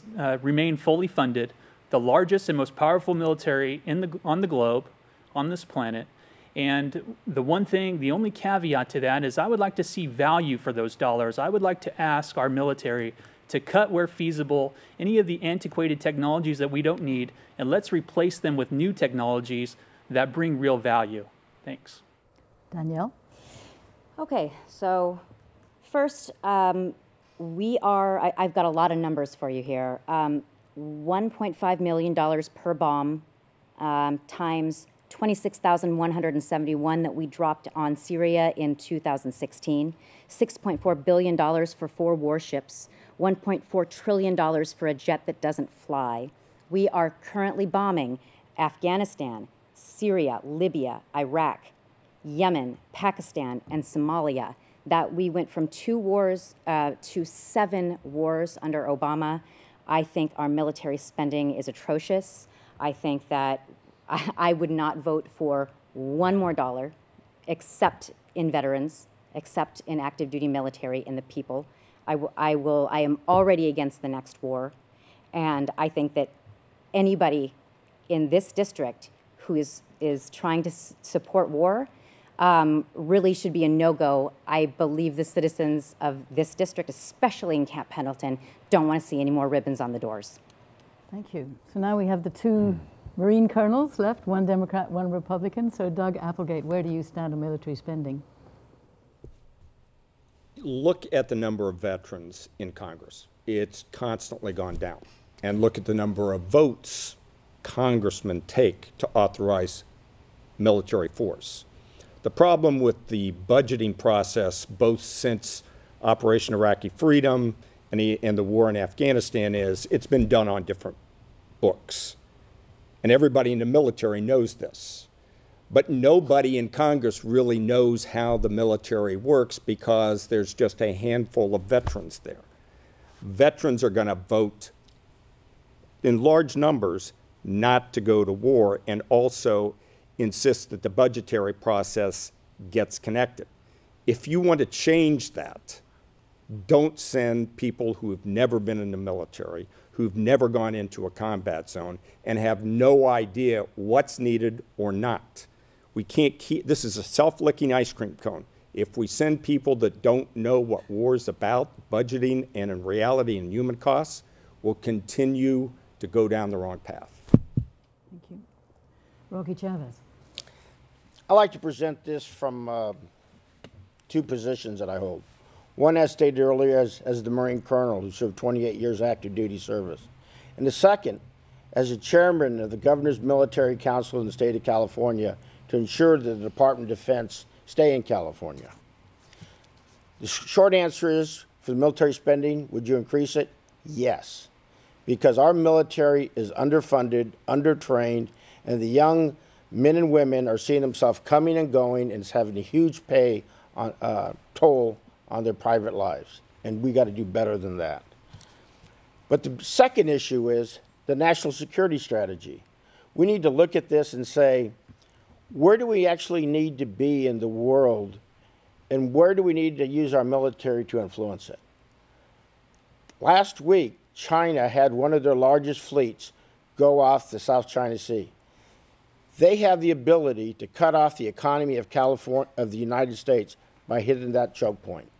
remain fully funded, the largest and most powerful military on the globe, on this planet. And the only caveat to that is I would like to see value for those dollars. I would like to ask our military to cut where feasible any of the antiquated technologies that we don't need, and let's replace them with new technologies that bring real value. Thanks. Danielle? Okay, so first, I've got a lot of numbers for you here. $1.5 million per bomb times 26,171 that we dropped on Syria in 2016, $6.4 billion for 4 warships, $1.4 trillion for a jet that doesn't fly. We are currently bombing Afghanistan, Syria, Libya, Iraq, Yemen, Pakistan, and Somalia. That we went from 2 wars to 7 wars under Obama. I think our military spending is atrocious. I think that I would not vote for $1 more except in veterans, except in active duty military and the people. I am already against the next war, and I think that anybody in this district who is trying to support war really should be a no-go. I believe the citizens of this district, especially in Camp Pendleton, don't want to see any more ribbons on the doors. Thank you. So now we have the two Marine colonels left, one Democrat, one Republican. So Doug Applegate, where do you stand on military spending? Look at the number of veterans in Congress. It's constantly gone down. And look at the number of votes congressmen take to authorize military force. The problem with the budgeting process, both since Operation Iraqi Freedom and the war in Afghanistan, is it's been done on different books. And everybody in the military knows this. But nobody in Congress really knows how the military works because there's just a handful of veterans there. Veterans are going to vote in large numbers not to go to war, and also insist that the budgetary process gets connected. If you want to change that, don't send people who have never been in the military, who've never gone into a combat zone, and have no idea what's needed or not. We can't keep, this is a self-licking ice cream cone. If we send people that don't know what war is about, budgeting, and in reality and human costs, we'll continue to go down the wrong path. Thank you. Rocky Chavez. I like to present this from two positions that I hold. One, as stated earlier, as the Marine Colonel who served 28 years active duty service. And the second, as the chairman of the Governor's Military Council in the state of California to ensure that the Department of Defense stay in California. The short answer is, for the military spending, would you increase it? Yes. Because our military is underfunded, undertrained, and the young men and women are seeing themselves coming and going, and it's having a huge toll on their private lives. And we got to do better than that. But the second issue is the national security strategy. We need to look at this and say, where do we actually need to be in the world, and where do we need to use our military to influence it? Last week, China had one of their largest fleets go off the South China Sea. They have the ability to cut off the economy of the United States by hitting that choke point.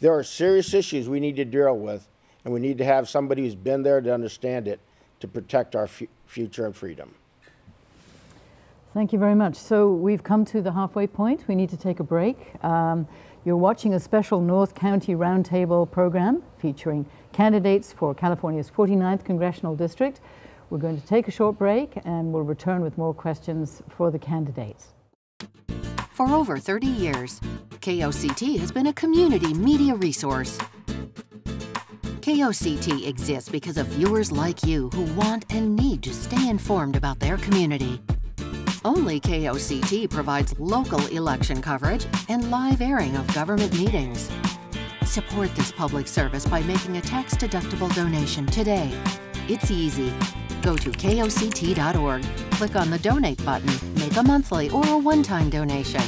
There are serious issues we need to deal with, and we need to have somebody who's been there to understand it to protect our future and freedom. Thank you very much. So we've come to the halfway point. We need to take a break. You're watching a special North County Roundtable program featuring candidates for California's 49th Congressional District. We're going to take a short break and we'll return with more questions for the candidates. For over 30 years, KOCT has been a community media resource. KOCT exists because of viewers like you who want and need to stay informed about their community. Only KOCT provides local election coverage and live airing of government meetings. Support this public service by making a tax-deductible donation today. It's easy. Go to KOCT.org, click on the Donate button, make a monthly or a one-time donation.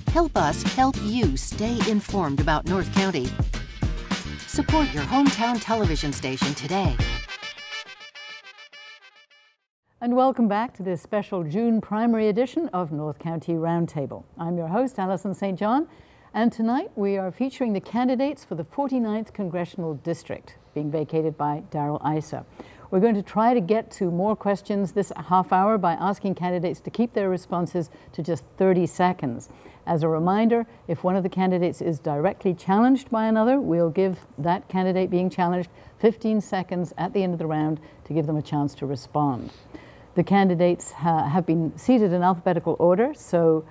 Help us help you stay informed about North County. Support your hometown television station today. And welcome back to this special June primary edition of North County Roundtable. I'm your host, Alison St John, and tonight we are featuring the candidates for the 49th Congressional District, being vacated by Darrell Issa. We're going to try to get to more questions this half hour by asking candidates to keep their responses to just 30 seconds. As a reminder, if one of the candidates is directly challenged by another, we'll give that candidate being challenged 15 seconds at the end of the round to give them a chance to respond. The candidates have been seated in alphabetical order, so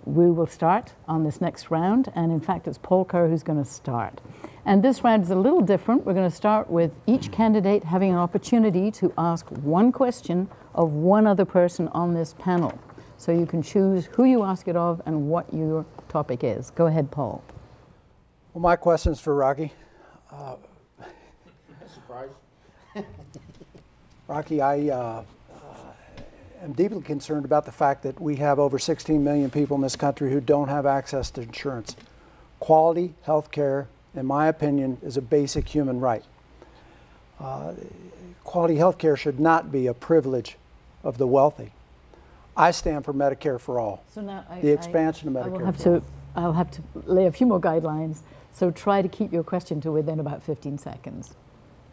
we will start on this next round, and in fact it's Paul Kerr who's going to start. And this round is a little different. We're going to start with each candidate having an opportunity to ask one question of one other person on this panel. So you can choose who you ask it of and what your topic is. Go ahead, Paul. Well, my question's for Rocky. Surprise. Rocky, I am deeply concerned about the fact that we have over 16 million people in this country who don't have access to insurance. Quality health care in my opinion, is a basic human right. Quality health care should not be a privilege of the wealthy. I stand for Medicare for all. So now the expansion of Medicare I'll have to lay a few more guidelines, so try to keep your question to within about 15 seconds.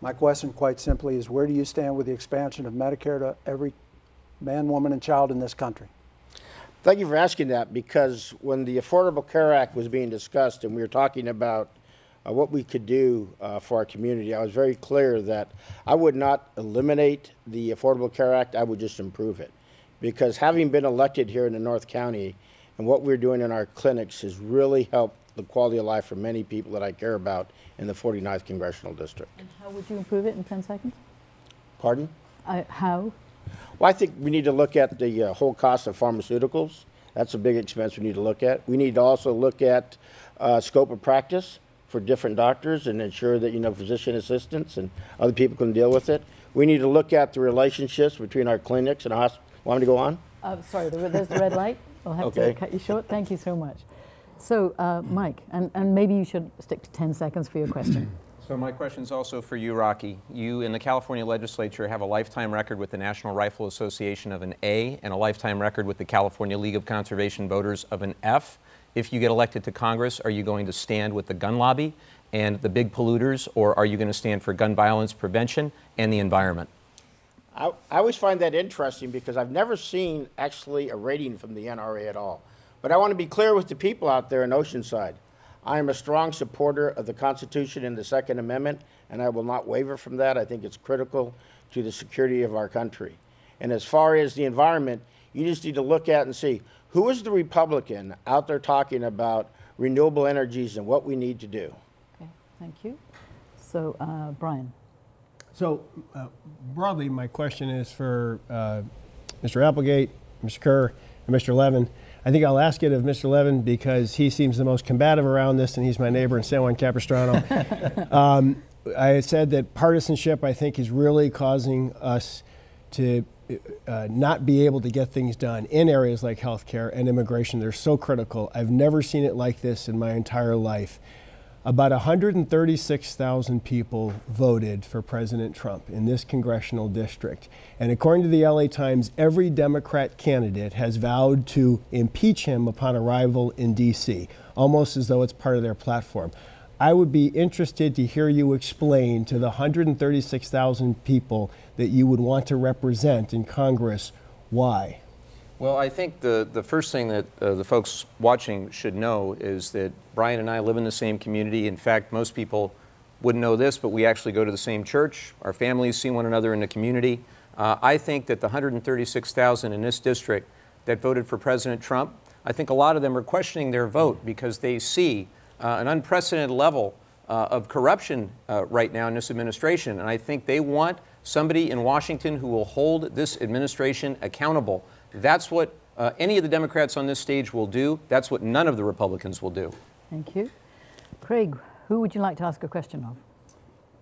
My question, quite simply, is where do you stand with the expansion of Medicare to every man, woman, and child in this country? Thank you for asking that, because when the Affordable Care Act was being discussed and we were talking about what we could do for our community, I was very clear that I would not eliminate the Affordable Care Act, I would just improve it. Because having been elected here in the North County and what we're doing in our clinics has really helped the quality of life for many people that I care about in the 49th Congressional District. And how would you improve it in 10 seconds? Pardon? How? Well, I think we need to look at the whole cost of pharmaceuticals. That's a big expense we need to look at. We need to also look at scope of practice for different doctors and ensure that, you know, physician assistants and other people can deal with it. We need to look at the relationships between our clinics and hospitals. Want me to go on? Sorry, there's the red light. I'll have to cut you short. Thank you so much. So, Mike, and maybe you should stick to 10 seconds for your question. So my question is also for you, Rocky. You in the California legislature have a lifetime record with the National Rifle Association of an A and a lifetime record with the California League of Conservation Voters of an F. If you get elected to Congress, are you going to stand with the gun lobby and the big polluters, or are you going to stand for gun violence prevention and the environment? I always find that interesting because I've never seen actually a rating from the NRA at all. But I want to be clear with the people out there in Oceanside. I am a strong supporter of the Constitution and the Second Amendment, and I will not waver from that. I think it's critical to the security of our country. And as far as the environment, you just need to look at and see who is the Republican out there talking about renewable energies and what we need to do. Okay, thank you. So, Brian. So, broadly, my question is for Mr. Applegate, Mr. Kerr, and Mr. Levin. I think I'll ask it of Mr. Levin because he seems the most combative around this, and he's my neighbor in San Juan Capistrano. I said that partisanship, I think, is really causing us to not be able to get things done in areas like healthcare and immigration. They're so critical. I've never seen it like this in my entire life. About 136,000 people voted for President Trump in this congressional district. And according to the LA Times, every Democrat candidate has vowed to impeach him upon arrival in DC, almost as though it's part of their platform. I would be interested to hear you explain to the 136,000 people that you would want to represent in Congress why. Well, I think the first thing that the folks watching should know is that Brian and I live in the same community. In fact, most people wouldn't know this, but we actually go to the same church. Our families see one another in the community. I think that the 136,000 in this district that voted for President Trump, I think a lot of them are questioning their vote because they see an unprecedented level of corruption right now in this administration. And I think they want somebody in Washington who will hold this administration accountable. That's what any of the Democrats on this stage will do. That's what none of the Republicans will do. Thank you. Craig, who would you like to ask a question of?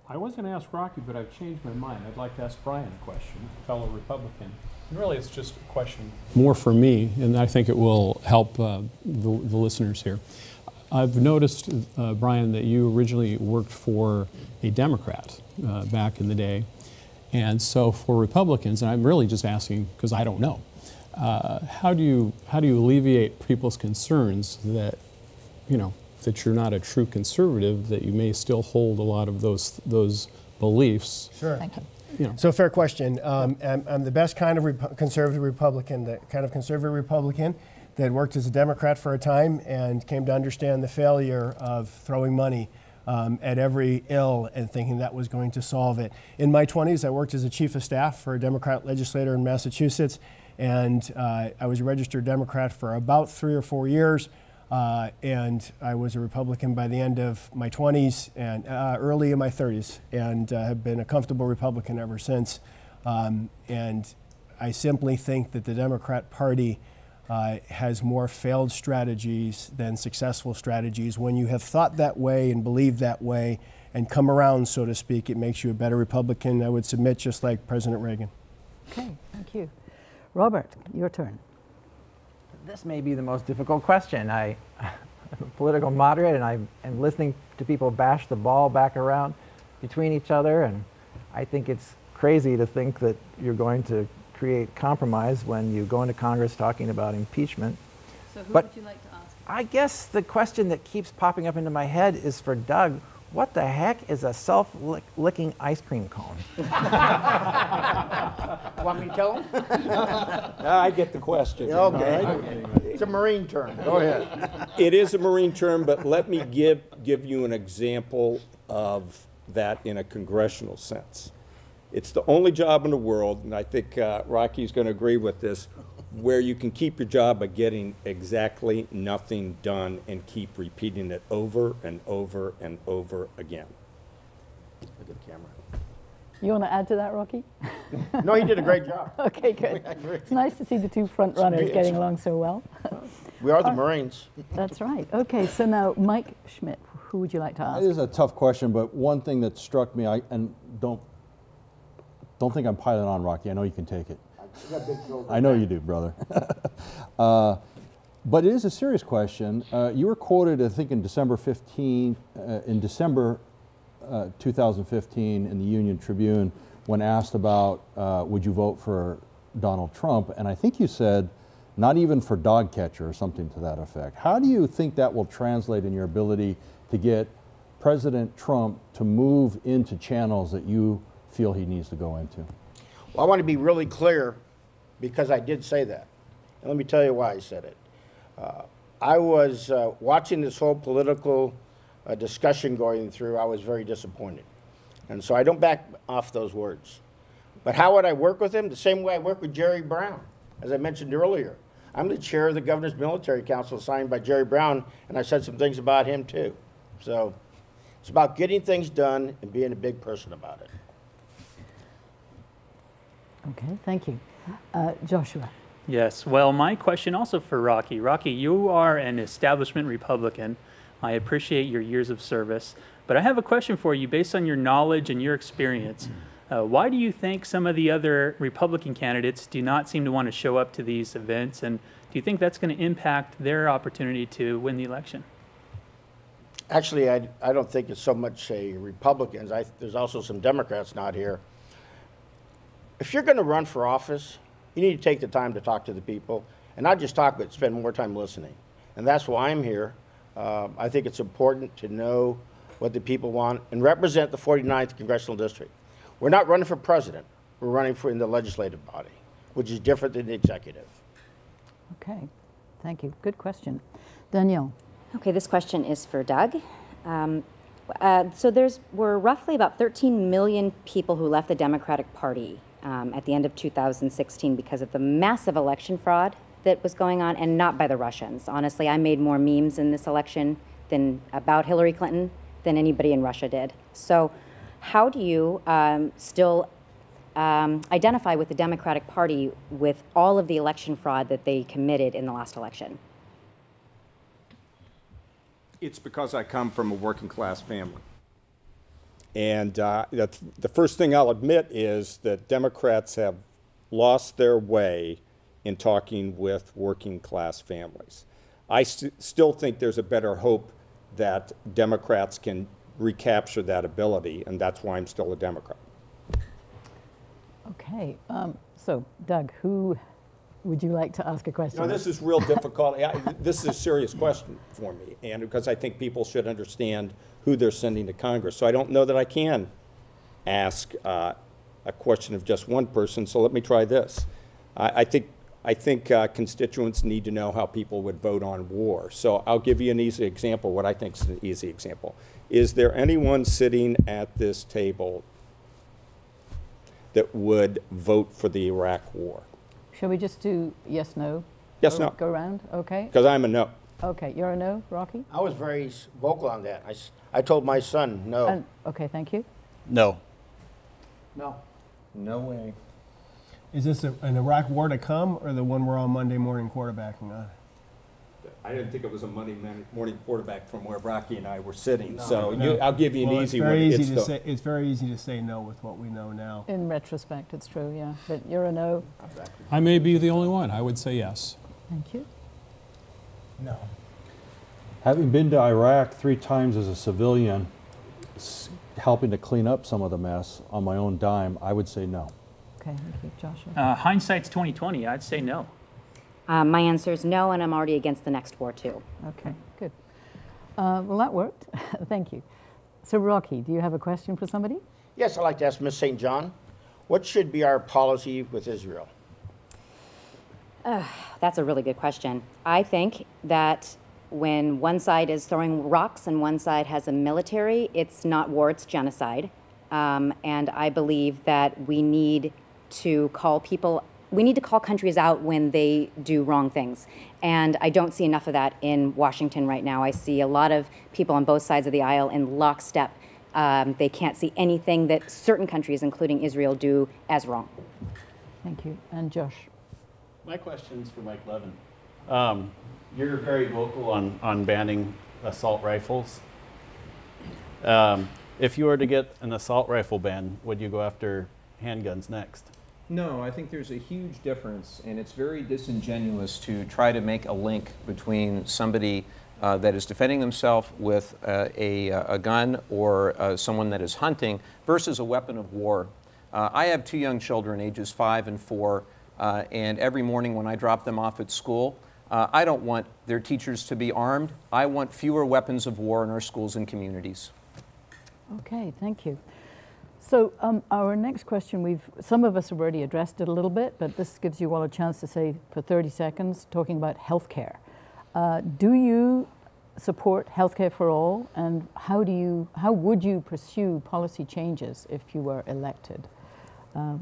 I was going to ask Rocky, but I've changed my mind. I'd like to ask Brian a question, fellow Republican. And really, it's just a question more for me, and I think it will help the listeners here. I've noticed, Brian, that you originally worked for a Democrat back in the day. And so for Republicans, and I'm really just asking because I don't know, how do you alleviate people's concerns that, you know, that you're not a true conservative, that you may still hold a lot of those beliefs? Sure. Thank you. You know. So fair question. I'm the best kind of conservative Republican, the kind of conservative Republican that worked as a Democrat for a time and came to understand the failure of throwing money at every ill and thinking that was going to solve it. In my 20s, I worked as a chief of staff for a Democrat legislator in Massachusetts, and I was a registered Democrat for about 3 or 4 years, and I was a Republican by the end of my 20s and early in my 30s, and have been a comfortable Republican ever since. And I simply think that the Democrat Party has more failed strategies than successful strategies. When you have thought that way and believed that way and come around, so to speak, it makes you a better Republican. I would submit, just like President Reagan. Okay, thank you. Robert, your turn. This may be the most difficult question. I'm a political moderate, and I'm listening to people bash the ball back around between each other, and I think it's crazy to think that you're going to create compromise when you go into Congress talking about impeachment. So who would you like to ask? I guess the question that keeps popping up into my head is for Doug. What the heck is a self-licking ice cream cone? Want me to tell him? I get the question. Okay. Right? It's a Marine term. Go ahead. It is a Marine term, but let me give you an example of that in a congressional sense. It's the only job in the world, and I think Rocky's going to agree with this, where you can keep your job by getting exactly nothing done and keep repeating it over and over and over again. Look at the camera. You want to add to that, Rocky? No, he did a great job. Okay, good. It's nice to see the two front runners getting along so well. We are the Marines. That's right. Okay, so now Mike Schmidt, who would you like to ask? It is a tough question, but one thing that struck me, and don't think I'm piling on, Rocky. I know you can take it. I know you do, brother. But it is a serious question. You were quoted, I think, in December 2015 in the Union Tribune when asked about would you vote for Donald Trump, and I think you said not even for dog catcher or something to that effect. How do you think that will translate in your ability to get President Trump to move into channels that you feel he needs to go into? Well, I want to be really clear because I did say that. And let me tell you why I said it. I was watching this whole political discussion going through. I was very disappointed. And so I don't back off those words. But how would I work with him? The same way I work with Jerry Brown, as I mentioned earlier. I'm the chair of the Governor's Military Council signed by Jerry Brown, and I said some things about him too. So it's about getting things done and being a big person about it. Okay, thank you. Joshua. Yes, well, my question also for Rocky. Rocky, you are an establishment Republican. I appreciate your years of service, but I have a question for you based on your knowledge and your experience. Why do you think some of the other Republican candidates do not seem to want to show up to these events, and do you think that's going to impact their opportunity to win the election? Actually, I don't think it's so much Republicans. There's also some Democrats not here. If you're going to run for office, you need to take the time to talk to the people, and not just talk, but spend more time listening. And that's why I'm here. I think it's important to know what the people want and represent the 49th Congressional District. We're not running for president. We're running for in the legislative body, which is different than the executive. Okay, thank you. Good question. Danielle. Okay, this question is for Doug. So were roughly about 13 million people who left the Democratic Party at the end of 2016 because of the massive election fraud that was going on, and not by the Russians. Honestly, I made more memes in this election about Hillary Clinton than anybody in Russia did. So how do you still identify with the Democratic Party with all of the election fraud that they committed in the last election? It's because I come from a working class family. And the first thing I'll admit is that Democrats have lost their way in talking with working class families. I still think there's a better hope that Democrats can recapture that ability, and that's why I'm still a Democrat. Okay, so Doug, who would you like to ask a question? No, this is real difficult. This is a serious question for me, and because I think people should understand who they're sending to Congress. So I don't know that I can ask a question of just one person, so let me try this. I think constituents need to know how people would vote on war. So I'll give you an easy example, what I think is an easy example. Is there anyone sitting at this table that would vote for the Iraq war? Shall we just do yes, no? Yes, no. Go around, okay? Because I'm a no. Okay, you're a no, Rocky? I was very vocal on that. I told my son no. Okay, thank you. No. No. No way. Is this an Iraq war to come, or the one we're on Monday morning quarterbacking on? I didn't think it was a Monday morning quarterback from where Rocky and I were sitting. No, so I'll give you an easy one. It's very easy to say no with what we know now. In retrospect, it's true, yeah. But you're a no. I may be the only one. I would say yes. Thank you. No. Having been to Iraq 3 times as a civilian, helping to clean up some of the mess on my own dime, I would say no. Okay, thank you. Joshua? Hindsight's 20/20. I'd say no. My answer is no, and I'm already against the next war, too. Okay, good. Well, that worked. Thank you. So, Rocky, do you have a question for somebody? Yes, I'd like to ask Ms. St. John, what should be our policy with Israel? That's a really good question. I think that when one side is throwing rocks and one side has a military, it's not war, it's genocide. And I believe that we need to call countries out when they do wrong things. And I don't see enough of that in Washington right now. I see a lot of people on both sides of the aisle in lockstep. They can't see anything that certain countries, including Israel, do as wrong. Thank you. And Josh? My question's for Mike Levin. You're very vocal on banning assault rifles. If you were to get an assault rifle ban, would you go after handguns next? No, I think there's a huge difference, and it's very disingenuous to try to make a link between somebody that is defending themselves with a gun or someone that is hunting versus a weapon of war. I have 2 young children, ages 5 and 4, and every morning when I drop them off at school, I don't want their teachers to be armed. I want fewer weapons of war in our schools and communities. Okay, thank you. So our next question, some of us have already addressed it a little bit, but this gives you all a chance to say for 30 seconds, talking about health care. Do you support health care for all, and how would you pursue policy changes if you were elected?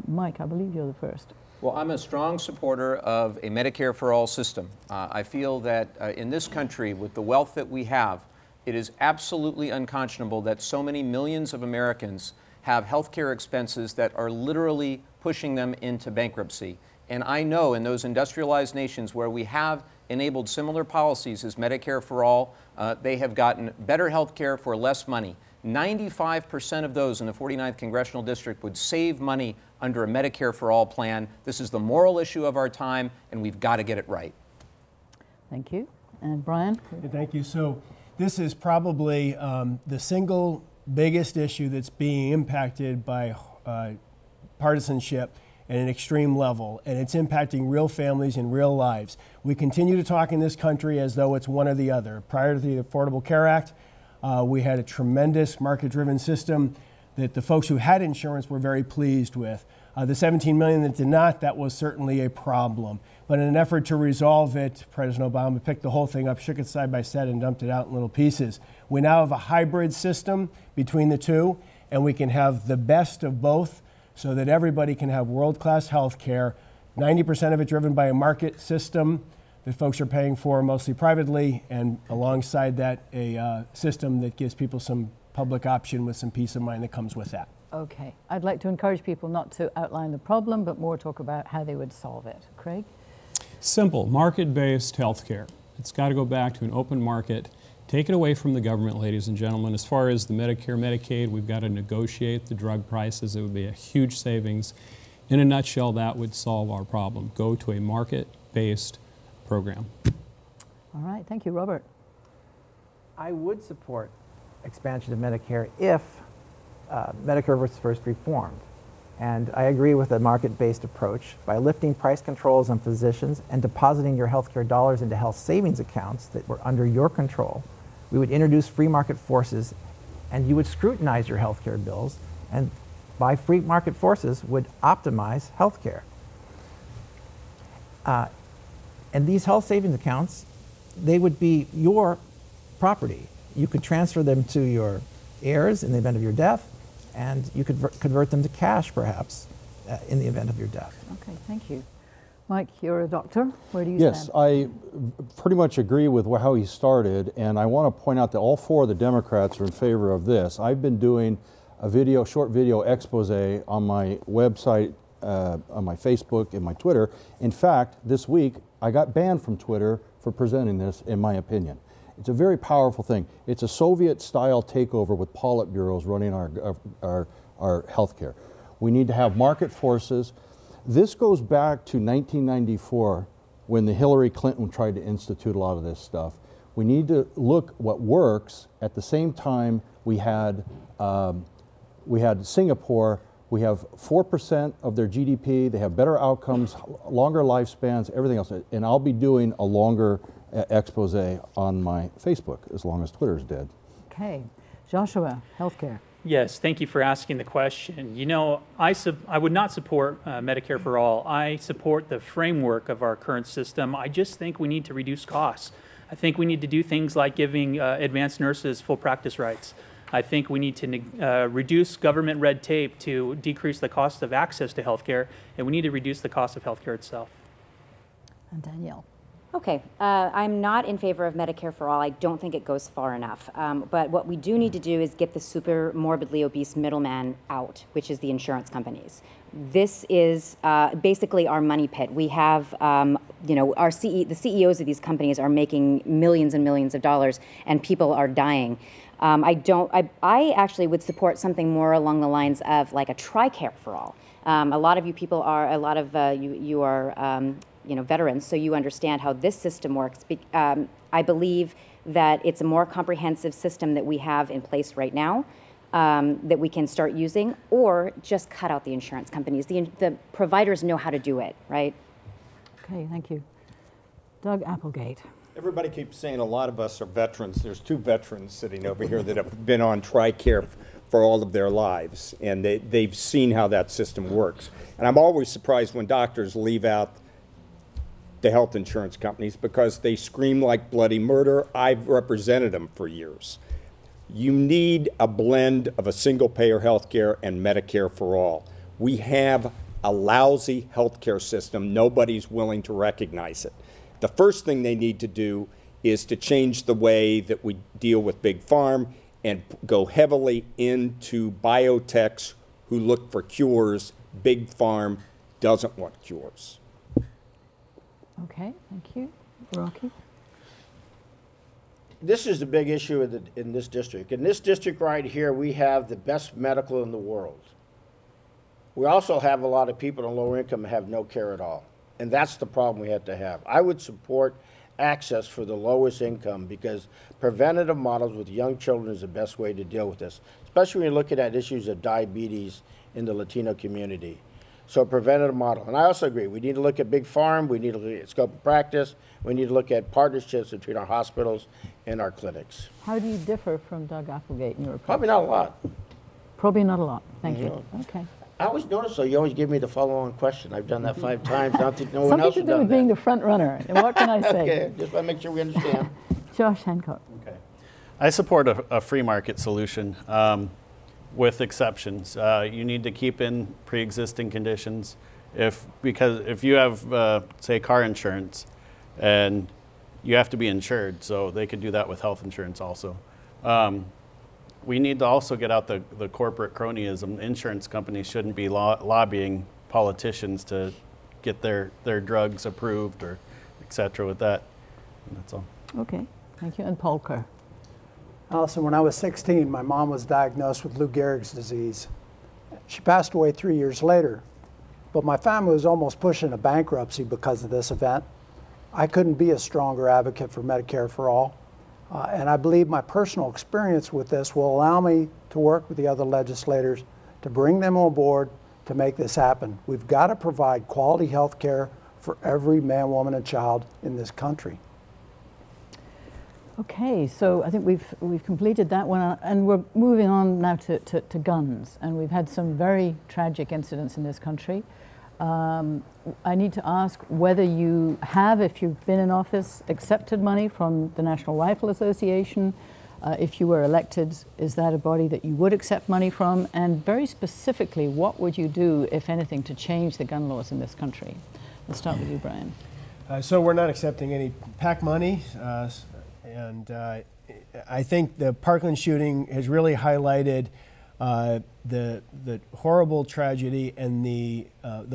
Mike, I believe you're the first. Well, I'm a strong supporter of a Medicare for all system. I feel that in this country, with the wealth that we have, it is absolutely unconscionable that so many millions of Americans have health care expenses that are literally pushing them into bankruptcy. And I know in those industrialized nations where we have enabled similar policies as Medicare for all, they have gotten better health care for less money. 95% of those in the 49th Congressional District would save money under a Medicare for all plan. This is the moral issue of our time, and we've got to get it right. Thank you. And Brian? Thank you. So this is probably the single biggest issue that's being impacted by partisanship at an extreme level, and it's impacting real families and real lives. We continue to talk in this country as though it's one or the other. Prior to the Affordable Care Act, we had a tremendous market-driven system that the folks who had insurance were very pleased with. The 17 million that did not, that was certainly a problem. But in an effort to resolve it, President Obama picked the whole thing up, shook it side by side, and dumped it out in little pieces. We now have a hybrid system between the two, and we can have the best of both so that everybody can have world-class health care, 90% of it driven by a market system that folks are paying for mostly privately, and alongside that, a system that gives people some public option with some peace of mind that comes with that. Okay. I'd like to encourage people not to outline the problem, but more talk about how they would solve it. Craig? Simple, market-based health care. It's got to go back to an open market. Take it away from the government, ladies and gentlemen. As far as the Medicare, Medicaid, we've got to negotiate the drug prices. It would be a huge savings. In a nutshell, that would solve our problem. Go to a market-based program. All right, thank you. Robert? I would support expansion of Medicare if Medicare was first reformed. And I agree with a market-based approach. By lifting price controls on physicians and depositing your healthcare dollars into health savings accounts that were under your control, we would introduce free market forces, and you would scrutinize your healthcare bills, and by free market forces would optimize healthcare. And these health savings accounts, they would be your property. You could transfer them to your heirs in the event of your death, and you could convert them to cash, perhaps, in the event of your death. Okay, thank you. Mike, you're a doctor. Where do you stand? Yes, I pretty much agree with how he started, and I want to point out that all 4 of the Democrats are in favor of this. I've been doing a short video expose on my website, on my Facebook, and my Twitter. In fact, this week, I got banned from Twitter for presenting this, in my opinion. It's a very powerful thing. It's a Soviet-style takeover with Politburos running our healthcare. We need to have market forces. This goes back to 1994 when the Hillary Clinton tried to institute a lot of this stuff. We need to look what works. At the same time, we had Singapore. We have 4% of their GDP. They have better outcomes, longer lifespans, everything else. And I'll be doing a longer expose on my Facebook, as long as Twitter's dead. Okay. Joshua, healthcare. Yes, thank you for asking the question. You know, I would not support Medicare for all. I support the framework of our current system. I just think we need to reduce costs. I think we need to do things like giving advanced nurses full practice rights. I think we need to reduce government red tape to decrease the cost of access to healthcare, and we need to reduce the cost of healthcare itself. And Danielle. Okay, I'm not in favor of Medicare for all. I don't think it goes far enough. But what we do need to do is get the super morbidly obese middleman out, which is the insurance companies. This is basically our money pit. We have, you know, the CEOs of these companies are making millions and millions of dollars, and people are dying. I actually would support something more along the lines of like a TRICARE for all. A lot of you people are, you are, you know, veterans, so you understand how this system works. I believe that it's a more comprehensive system that we have in place right now that we can start using, or just cut out the insurance companies. The providers know how to do it, right? Okay, thank you. Doug Applegate. Everybody keeps saying a lot of us are veterans. There's 2 veterans sitting over here that have been on TRICARE for all of their lives, and they've seen how that system works. And I'm always surprised when doctors leave out the health insurance companies because they scream like bloody murder. I've represented them for years. You need a blend of a single-payer health care and Medicare for all. We have a lousy health care system. Nobody's willing to recognize it. The first thing they need to do is to change the way that we deal with Big Pharma and go heavily into biotechs who look for cures. Big Pharma doesn't want cures. Okay, thank you. Rocky? This is the big issue in this district. In this district right here, we have the best medical in the world. We also have a lot of people on lower income that have no care at all. And that's the problem we have to have. I would support access for the lowest income because preventative models with young children is the best way to deal with this, especially when you're looking at issues of diabetes in the Latino community. So a preventative model. And I also agree, we need to look at Big Pharma, we need to look at scope of practice, we need to look at partnerships between our hospitals and our clinics. How do you differ from Doug Applegate in your approach? Probably not a lot. Probably not a lot. Thank you. Okay. I always notice, though, you always give me the follow-on question. I've done that 5 times. I don't think no one Something else to has do done with that. being the front runner. And what can I say? Okay, just want to make sure we understand. Josh Hancock. Okay. I support a free market solution with exceptions. You need to keep in pre-existing conditions. Because if you have, say, car insurance, and you have to be insured, so they could do that with health insurance also. We need to also get out the corporate cronyism. Insurance companies shouldn't be lobbying politicians to get their drugs approved or et cetera with that. And that's all. Okay, thank you. And Paul Kerr. Alison, when I was 16, my mom was diagnosed with Lou Gehrig's disease. She passed away 3 years later, but my family was almost pushing a bankruptcy because of this event. I couldn't be a stronger advocate for Medicare for all. And I believe my personal experience with this will allow me to work with the other legislators to bring them on board to make this happen. We've got to provide quality health care for every man, woman, and child in this country. Okay, so I think we've completed that one, and we're moving on now to guns. And we've had some very tragic incidents in this country. I need to ask whether you have, if you've been in office, accepted money from the National Rifle Association. If you were elected, is that a body that you would accept money from? And very specifically, what would you do, if anything, to change the gun laws in this country? Let's start with you, Brian. So we're not accepting any PAC money. And I think the Parkland shooting has really highlighted the horrible tragedy and the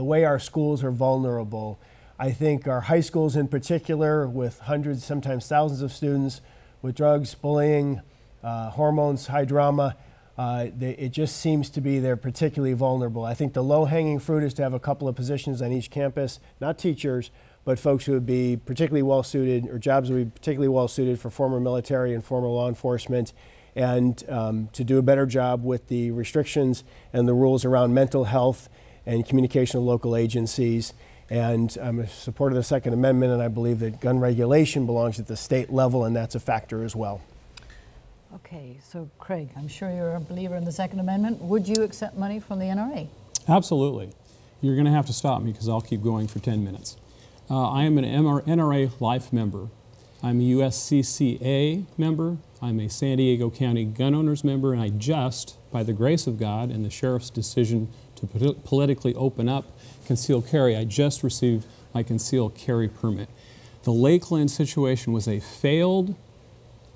way our schools are vulnerable. I think our high schools in particular, with hundreds, sometimes thousands of students with drugs, bullying, hormones, high drama, it just seems to be they're particularly vulnerable. I think the low-hanging fruit is to have a couple of positions on each campus, not teachers, but folks who would be particularly well suited, or jobs that would be particularly well suited for former military and former law enforcement, and to do a better job with the restrictions and the rules around mental health and communication with local agencies. And I'm a supporter of the Second Amendment, and I believe that gun regulation belongs at the state level, and that's a factor as well. Okay, so Craig, I'm sure you're a believer in the Second Amendment. Would you accept money from the NRA? Absolutely. You're going to have to stop me because I'll keep going for 10 minutes. I am an NRA Life member. I'm a USCCA member. I'm a San Diego County Gun Owners member, and I just, by the grace of God and the sheriff's decision to politically open up concealed carry, I just received my concealed carry permit. The Lakeland situation was a failed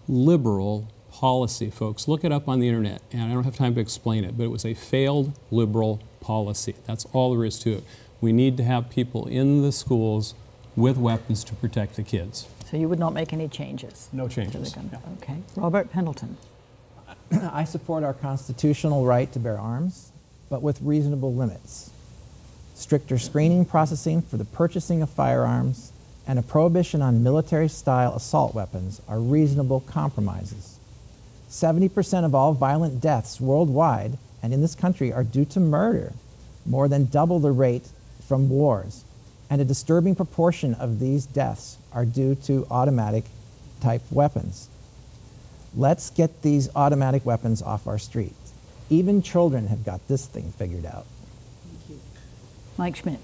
liberal policy, folks. Look it up on the internet, and I don't have time to explain it, but it was a failed liberal policy. That's all there is to it. We need to have people in the schools with weapons to protect the kids. So you would not make any changes? No changes. To the gun. Okay. Robert Pendleton. I support our constitutional right to bear arms, but with reasonable limits. Stricter screening processing for the purchasing of firearms and a prohibition on military-style assault weapons are reasonable compromises. 70% of all violent deaths worldwide and in this country are due to murder, more than double the rate from wars, and a disturbing proportion of these deaths are due to automatic-type weapons. Let's get these automatic weapons off our streets. Even children have got this thing figured out. Mike Schmidt.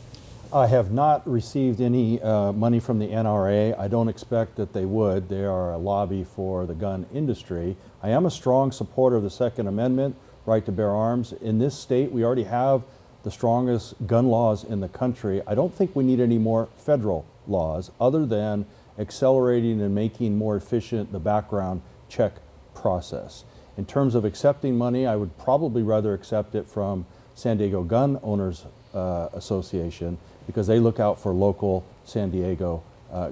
I have not received any money from the NRA. I don't expect that they would. They are a lobby for the gun industry. I am a strong supporter of the Second Amendment, right to bear arms. In this state, we already have the strongest gun laws in the country. I don't think we need any more federal laws other than accelerating and making more efficient the background check process. In terms of accepting money, I would probably rather accept it from San Diego Gun Owners Association, because they look out for local San Diego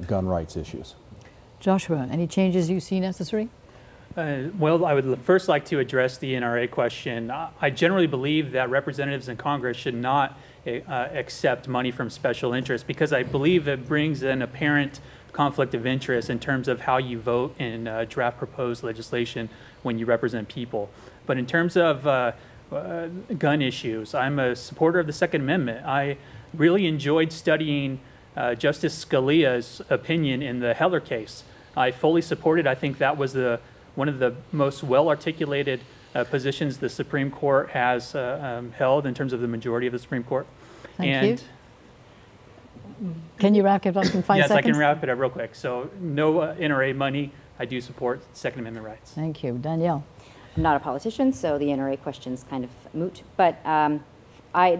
gun rights issues. Joshua, any changes you see necessary? Well, I would first like to address the NRA question. I generally believe that representatives in Congress should not accept money from special interests, because I believe it brings an apparent conflict of interest in terms of how you vote in draft proposed legislation when you represent people. But in terms of gun issues, I'm a supporter of the Second Amendment. I really enjoyed studying Justice Scalia's opinion in the Heller case. I fully support it. I think that was one of the most well-articulated positions the Supreme Court has held in terms of the majority of the Supreme Court. Thank you. Can you wrap it up in 5 seconds? Yes, I can wrap it up real quick. So no NRA money. I do support Second Amendment rights. Thank you. Danielle. I'm not a politician, so the NRA question's kind of moot. But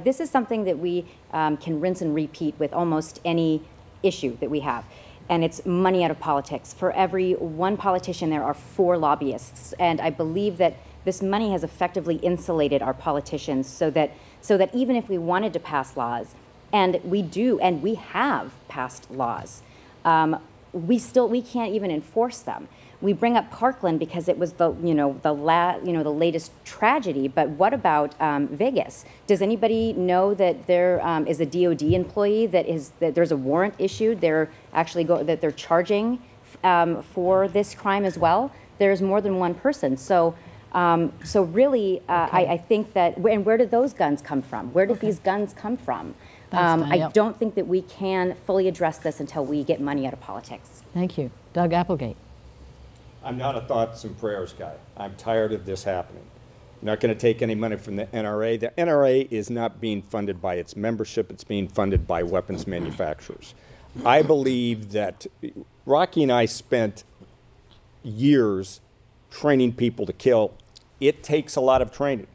this is something that we can rinse and repeat with almost any issue that we have. And it's money out of politics. For every one politician, there are 4 lobbyists. And I believe that this money has effectively insulated our politicians so that even if we wanted to pass laws, and we do, and we have passed laws, we can't even enforce them. We bring up Parkland because it was the latest tragedy. But what about Vegas? Does anybody know that there is a DOD employee that there's a warrant issued? They're actually that they're charging for this crime as well. There's more than one person. So really, I think that. And where did those guns come from? Where did these guns come from? I don't think that we can fully address this until we get money out of politics. Thank you, Doug Applegate. I'm not a thoughts and prayers guy. I'm tired of this happening. I'm not going to take any money from the NRA. The NRA is not being funded by its membership. It's being funded by weapons manufacturers. I believe that Rocky and I spent years training people to kill. It takes a lot of training.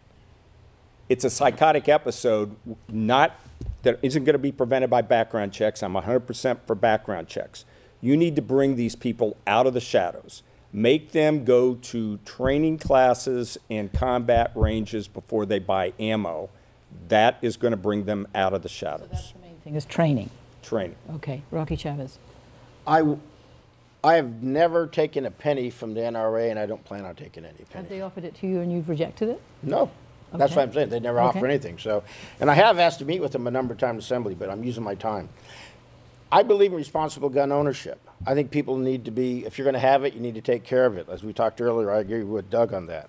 It's a psychotic episode that isn't going to be prevented by background checks. I'm 100% for background checks. You need to bring these people out of the shadows. Make them go to training classes and combat ranges before they buy ammo. That is going to bring them out of the shadows. So that's the main thing, is training. Training. Okay, Rocky Chavez. I have never taken a penny from the NRA, and I don't plan on taking any penny. Have they offered it to you and you've rejected it? No. That's what I'm saying. They never offer anything. So, and I have asked to meet with them a number of times in assembly, but I'm using my time. I believe in responsible gun ownership. I think people need to be, if you're going to have it, you need to take care of it. As we talked earlier, I agree with Doug on that.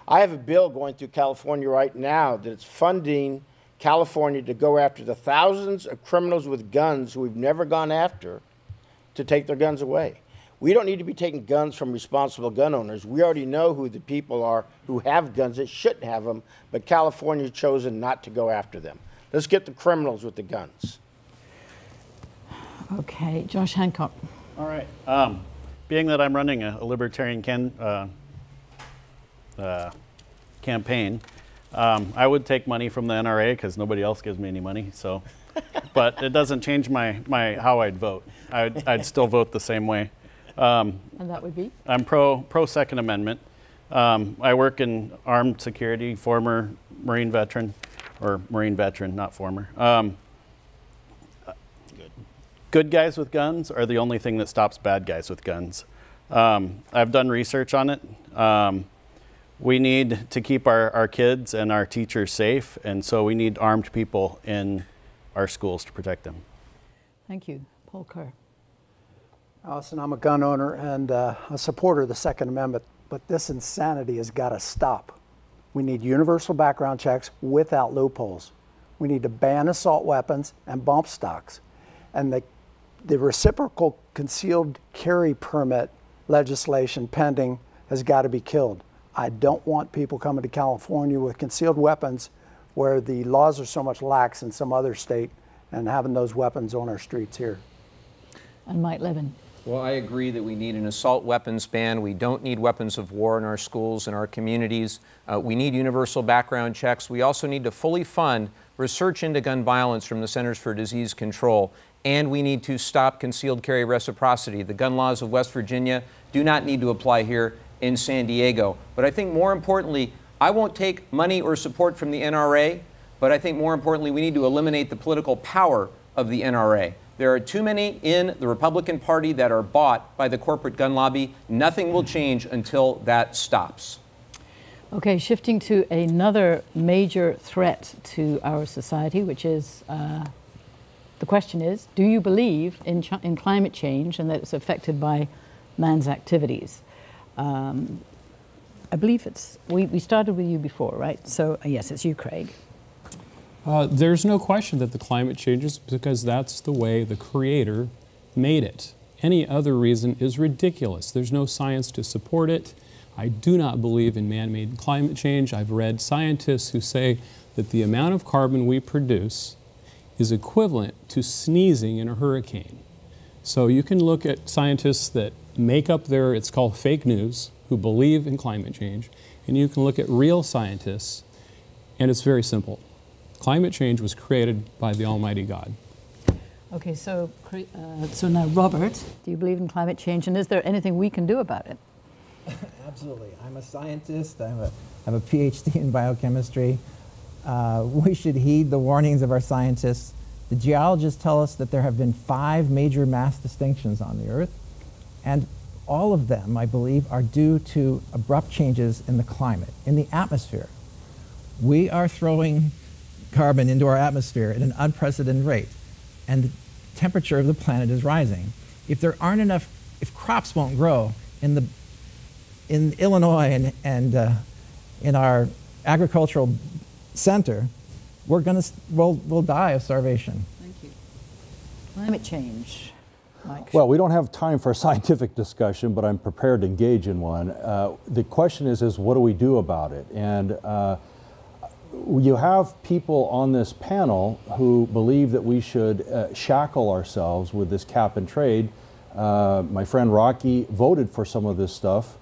I have a bill going through California right now that's funding California to go after the thousands of criminals with guns who we've never gone after to take their guns away. We don't need to be taking guns from responsible gun owners. We already know who the people are who have guns that shouldn't have them, but California's chosen not to go after them. Let's get the criminals with the guns. Okay, Josh Hancock. All right. Being that I'm running a libertarian campaign, I would take money from the NRA because nobody else gives me any money. So, but it doesn't change my how I'd vote. I'd still vote the same way. And that would be? I'm pro Second Amendment. I work in armed security, former Marine veteran, or Marine veteran, not former. Good guys with guns are the only thing that stops bad guys with guns. I've done research on it. We need to keep our kids and our teachers safe, and so we need armed people in our schools to protect them. Thank you. Paul Kerr. Alison, I'm a gun owner and a supporter of the Second Amendment, but this insanity has got to stop. We need universal background checks without loopholes. We need to ban assault weapons and bump stocks. And the reciprocal concealed carry permit legislation pending has got to be killed. I don't want people coming to California with concealed weapons where the laws are so much lax in some other state and having those weapons on our streets here. And Mike Levin. Well, I agree that we need an assault weapons ban. We don't need weapons of war in our schools and our communities. We need universal background checks. We also need to fully fund research into gun violence from the Centers for Disease Control. And we need to stop concealed carry reciprocity. The gun laws of West Virginia do not need to apply here in San Diego. But I think more importantly, I won't take money or support from the NRA, but I think more importantly, we need to eliminate the political power of the NRA. There are too many in the Republican Party that are bought by the corporate gun lobby. Nothing will change until that stops. Okay, shifting to another major threat to our society, which is the question is, do you believe in climate change and that it's affected by man's activities? I believe we started with you before, right? So yes, it's you, Craig. There's no question that the climate changes because that's the way the Creator made it. Any other reason is ridiculous. There's no science to support it. I do not believe in man-made climate change. I've read scientists who say that the amount of carbon we produce is equivalent to sneezing in a hurricane. So you can look at scientists that make up it's called fake news, who believe in climate change, and you can look at real scientists, and it's very simple. Climate change was created by the Almighty God. Okay, so now Robert, do you believe in climate change, and is there anything we can do about it? Absolutely. I'm a scientist. I have a PhD in biochemistry. We should heed the warnings of our scientists. The geologists tell us that there have been 5 major mass extinctions on the Earth, and all of them, I believe, are due to abrupt changes in the climate, in the atmosphere. We are throwing carbon into our atmosphere at an unprecedented rate, and the temperature of the planet is rising. If there aren't enough, if crops won't grow in Illinois and in our agricultural center, we'll die of starvation. Thank you. Climate change. Mike. Well, we don't have time for a scientific discussion, but I'm prepared to engage in one. The question is what do we do about it? And you have people on this panel who believe that we should shackle ourselves with this cap and trade. My friend Rocky voted for some of this stuff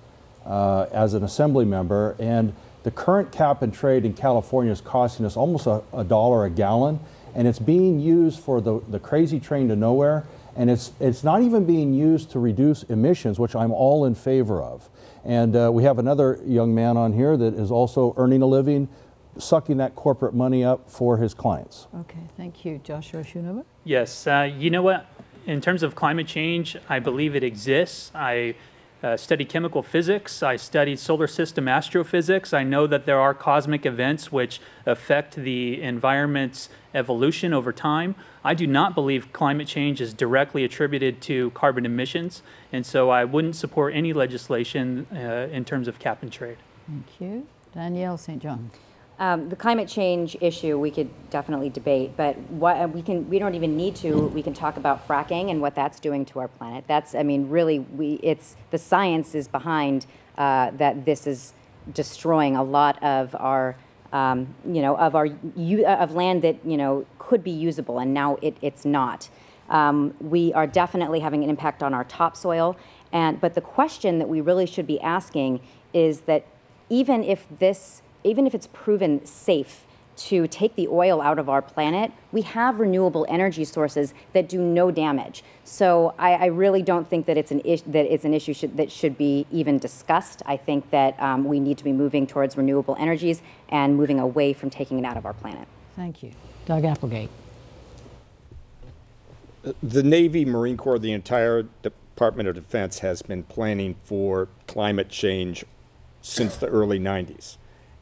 as an assembly member, and the current cap and trade in California is costing us almost $1 a gallon, and it's being used for the crazy train to nowhere, and it's not even being used to reduce emissions, which I'm all in favor of. And we have another young man on here that is also earning a living, sucking that corporate money up for his clients. Okay, thank you. Joshua Schoonover? Yes, you know what? In terms of climate change, I believe it exists. I studied chemical physics. I studied solar system astrophysics. I know that there are cosmic events which affect the environment's evolution over time. I do not believe climate change is directly attributed to carbon emissions, and so I wouldn't support any legislation in terms of cap and trade. Thank you. Danielle St. John. The climate change issue we could definitely debate, but what we don't even need to. We can talk about fracking and what that's doing to our planet. That's, I mean, really, it's the science is behind that. This is destroying a lot of our, you know, of land that, you know, could be usable, and now it's not. We are definitely having an impact on our topsoil, but the question that we really should be asking is that even if it's proven safe to take the oil out of our planet, we have renewable energy sources that do no damage. So I really don't think that it's an issue that should be even discussed. I think that we need to be moving towards renewable energies and moving away from taking it out of our planet. Thank you. Doug Applegate. The Navy, Marine Corps, the entire Department of Defense has been planning for climate change since the early 90s.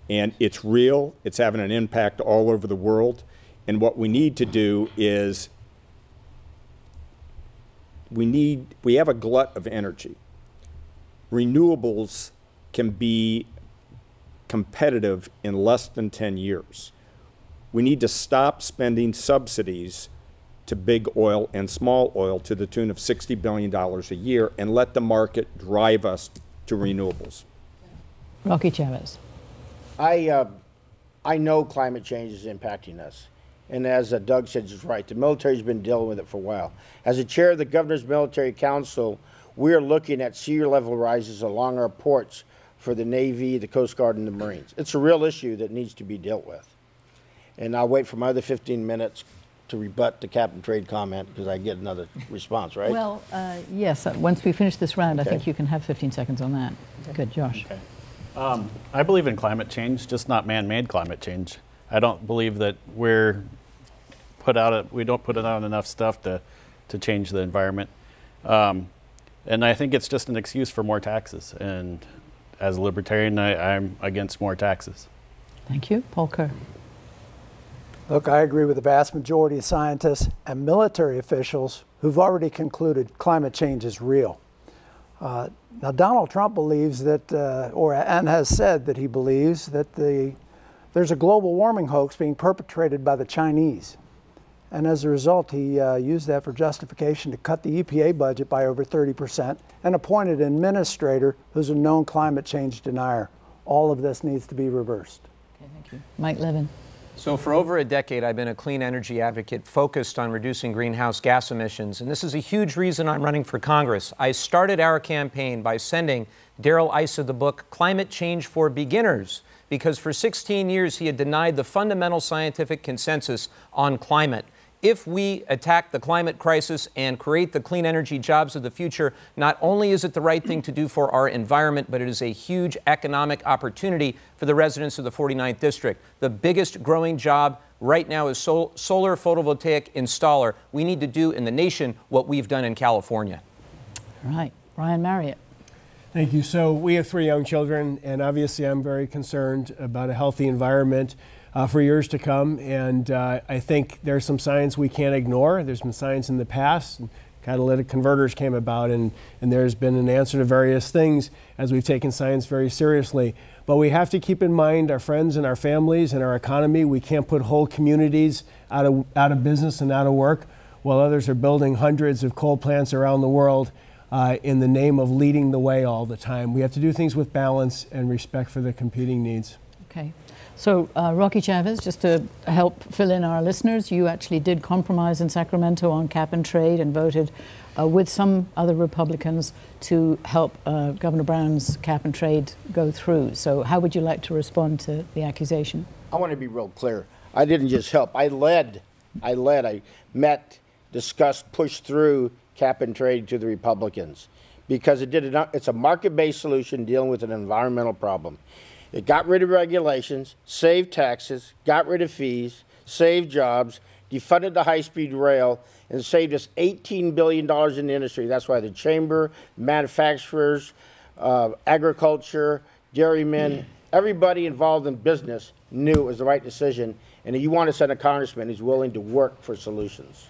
And it's real, it's having an impact all over the world. And what we need to do is we have a glut of energy. Renewables can be competitive in less than 10 years. We need to stop spending subsidies to big oil and small oil to the tune of $60 billion a year and let the market drive us to renewables. Rocky Chavez. I know climate change is impacting us. And as Doug said, it's right. The military's been dealing with it for a while. As a chair of the Governor's Military Council, we're looking at sea level rises along our ports for the Navy, the Coast Guard, and the Marines. It's a real issue that needs to be dealt with. And I'll wait for my other 15 minutes to rebut the cap and trade comment because I get another response, right? Well, yes. Once we finish this round, Okay. I think you can have 15 seconds on that. Good, Josh. Okay. I believe in climate change, just not man-made climate change. I don't believe that we don't put out enough stuff to change the environment. And I think it's just an excuse for more taxes. And as a libertarian, I'm against more taxes. Thank you. Paul Kerr. Look, I agree with the vast majority of scientists and military officials who've already concluded climate change is real. Now, Donald Trump believes that, and has said that he believes that there's a global warming hoax being perpetrated by the Chinese. And as a result, he used that for justification to cut the EPA budget by over 30% and appointed an administrator who's a known climate change denier. All of this needs to be reversed. Okay, thank you. Mike Levin. So for over a decade, I've been a clean energy advocate focused on reducing greenhouse gas emissions, and this is a huge reason I'm running for Congress. I started our campaign by sending Darrell Issa the book, Climate Change for Beginners, because for 16 years he had denied the fundamental scientific consensus on climate. If we attack the climate crisis and create the clean energy jobs of the future, not only is it the right thing to do for our environment, but it is a huge economic opportunity for the residents of the 49th District. The biggest growing job right now is solar photovoltaic installer. We need to do in the nation what we've done in California. All right. Brian Marriott. Thank you. So we have 3 young children, and obviously I'm very concerned about a healthy environment for years to come. And I think there's some science we can't ignore. There's been science in the past. And catalytic converters came about, and there's been an answer to various things as we've taken science very seriously. But we have to keep in mind our friends and our families and our economy. We can't put whole communities out of business and out of work while others are building hundreds of coal plants around the world in the name of leading the way all the time. We have to do things with balance and respect for the competing needs. Okay. So, Rocky Chavez, just to help fill in our listeners, you actually did compromise in Sacramento on cap and trade and voted with some other Republicans to help Governor Brown's cap and trade go through. So how would you like to respond to the accusation? I want to be real clear. I didn't just help. I met, discussed, pushed through cap and trade to the Republicans because it's a market-based solution dealing with an environmental problem. It got rid of regulations, saved taxes, got rid of fees, saved jobs, defunded the high-speed rail, and saved us $18 billion in the industry. That's why the chamber, manufacturers, agriculture, dairymen, everybody involved in business knew it was the right decision. And you want to send a congressman who's willing to work for solutions.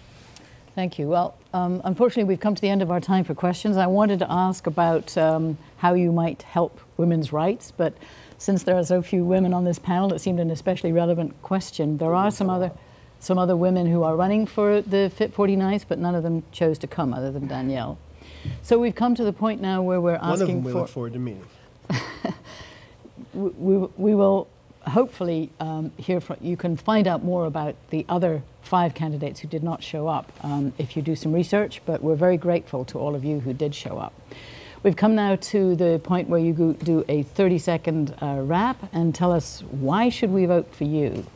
Thank you. Well, unfortunately, we've come to the end of our time for questions. I wanted to ask about how you might help women's rights, but since there are so few women on this panel, it seemed an especially relevant question. There are some other women who are running for the 49th, but none of them chose to come, other than Danielle. So we've come to the point now where we're asking for... One of them we look forward to meeting. we will hopefully hear from... You can find out more about the other 5 candidates who did not show up if you do some research, but we're very grateful to all of you who did show up. We've come now to the point where you do a 30-second wrap and tell us why should we vote for you.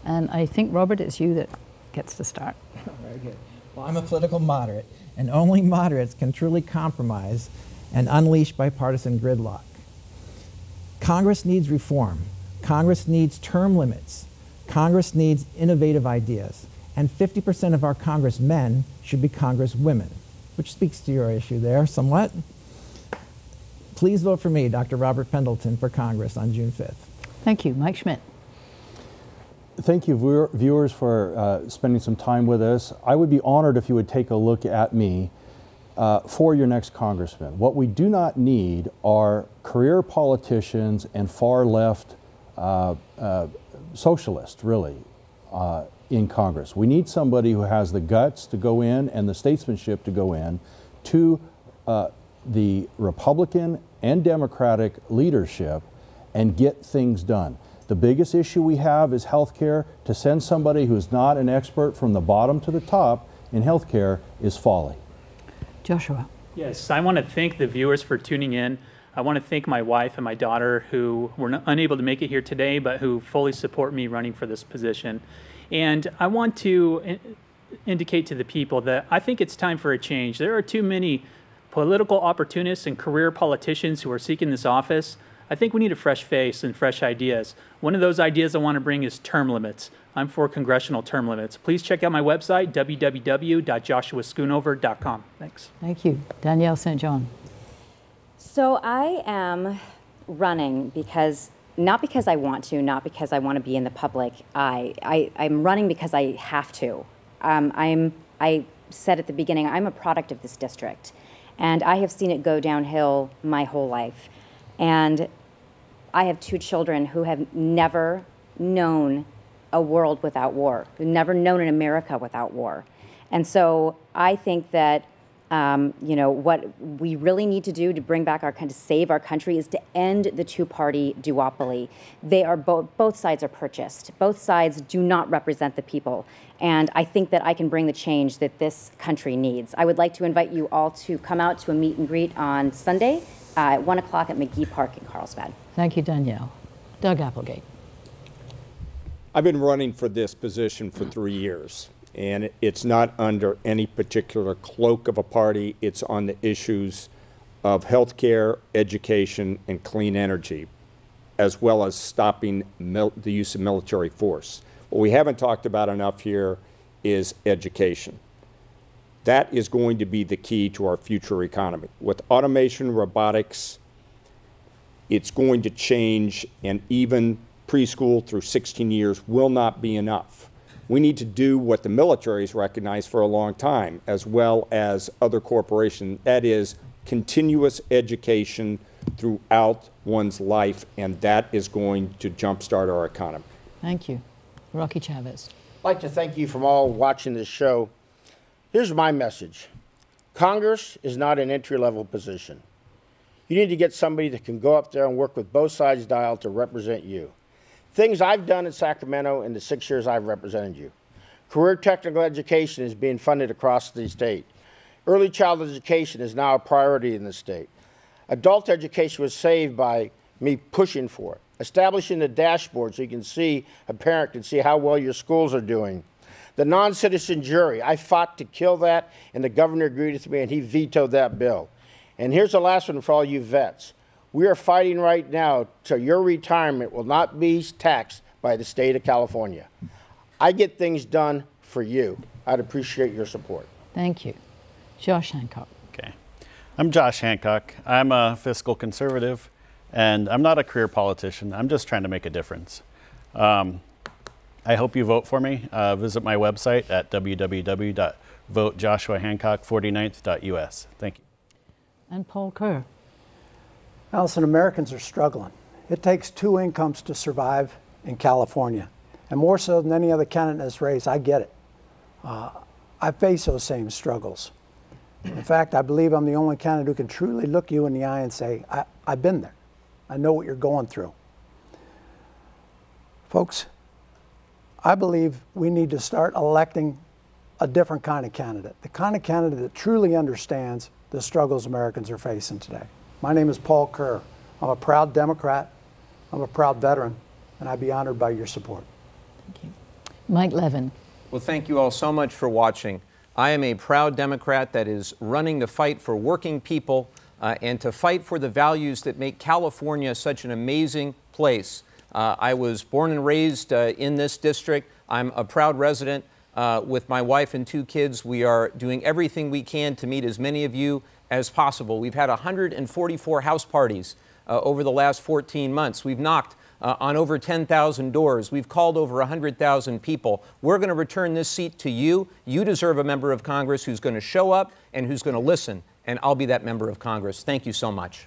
And I think, Robert, it's you that gets to start. Very good. Well, I'm a political moderate, and only moderates can truly compromise and unleash bipartisan gridlock. Congress needs reform. Congress needs term limits. Congress needs innovative ideas. And 50% of our congressmen should be congresswomen, which speaks to your issue there somewhat. Please vote for me, Dr. Robert Pendleton, for Congress on June 5th. Thank you. Mike Schmidt. Thank you, viewers, for spending some time with us. I would be honored if you would take a look at me for your next congressman. What we do not need are career politicians and far-left socialists, really, in Congress. We need somebody who has the guts to go in and the statesmanship to go in to the Republican and Democratic leadership and get things done. The biggest issue we have is health care. To send somebody who's not an expert from the bottom to the top in health care is folly. Joshua. Yes, I want to thank the viewers for tuning in. I want to thank my wife and my daughter who were unable to make it here today, but who fully support me running for this position. And I want to indicate to the people that I think it's time for a change. There are too many political opportunists and career politicians who are seeking this office. I think we need a fresh face and fresh ideas. One of those ideas I want to bring is term limits. I'm for congressional term limits. Please check out my website, www.joshuaschoonover.com. Thanks. Thank you. Danielle St John. So I am running because, not because I want to, not because I want to be in the public eye. I'm running because I have to. I said at the beginning, I'm a product of this district. And I have seen it go downhill my whole life. And I have 2 children who have never known a world without war, who've never known an America without war. And so I think that you know, what we really need to do to bring back our country, to save our country, is to end the 2-party duopoly. They are both sides are purchased. Both sides do not represent the people. And I think that I can bring the change that this country needs. I would like to invite you all to come out to a meet and greet on Sunday at 1 o'clock at McGee Park in Carlsbad. Thank you, Danielle. Doug Applegate. I've been running for this position for 3 years. And it's not under any particular cloak of a party. It's on the issues of health care, education, and clean energy, as well as stopping the use of military force. What we haven't talked about enough here is education. That is going to be the key to our future economy. With automation, robotics, it's going to change, and even preschool through 16 years will not be enough. We need to do what the military has recognized for a long time, as well as other corporations. That is continuous education throughout one's life, and that is going to jumpstart our economy. Thank you. Rocky Chavez. I'd like to thank you from all watching this show. Here's my message. Congress is not an entry-level position. You need to get somebody that can go up there and work with both sides dial to represent you. Things I've done in Sacramento in the 6 years I've represented you. Career technical education is being funded across the state. Early childhood education is now a priority in the state. Adult education was saved by me pushing for it. Establishing the dashboard so you can see, a parent can see how well your schools are doing. The non-citizen jury, I fought to kill that, and the governor agreed with me, and he vetoed that bill. And here's the last one for all you vets. We are fighting right now so your retirement will not be taxed by the state of California. I get things done for you. I'd appreciate your support. Thank you. Josh Hancock. Okay. I'm Josh Hancock. I'm a fiscal conservative, and I'm not a career politician. I'm just trying to make a difference. I hope you vote for me. Visit my website at www.votejoshuahancock49th.us. Thank you. And Paul Kerr. Alison, Americans are struggling. It takes 2 incomes to survive in California. And more so than any other candidate in this race, I get it. I face those same struggles. In fact, I believe I'm the only candidate who can truly look you in the eye and say, I've been there. I know what you're going through. Folks, I believe we need to start electing a different kind of candidate, the kind of candidate that truly understands the struggles Americans are facing today. My name is Paul Kerr. I'm a proud Democrat. I'm a proud veteran, and I'd be honored by your support. Thank you. Mike Levin. Well, thank you all so much for watching. I am a proud Democrat that is running to fight for working people and to fight for the values that make California such an amazing place. I was born and raised in this district. I'm a proud resident with my wife and 2 kids. We are doing everything we can to meet as many of you as possible. We've had 144 house parties over the last 14 months. We've knocked on over 10,000 doors. We've called over 100,000 people. We're going to return this seat to you. You deserve a member of Congress who's going to show up and who's going to listen, and I'll be that member of Congress. Thank you so much.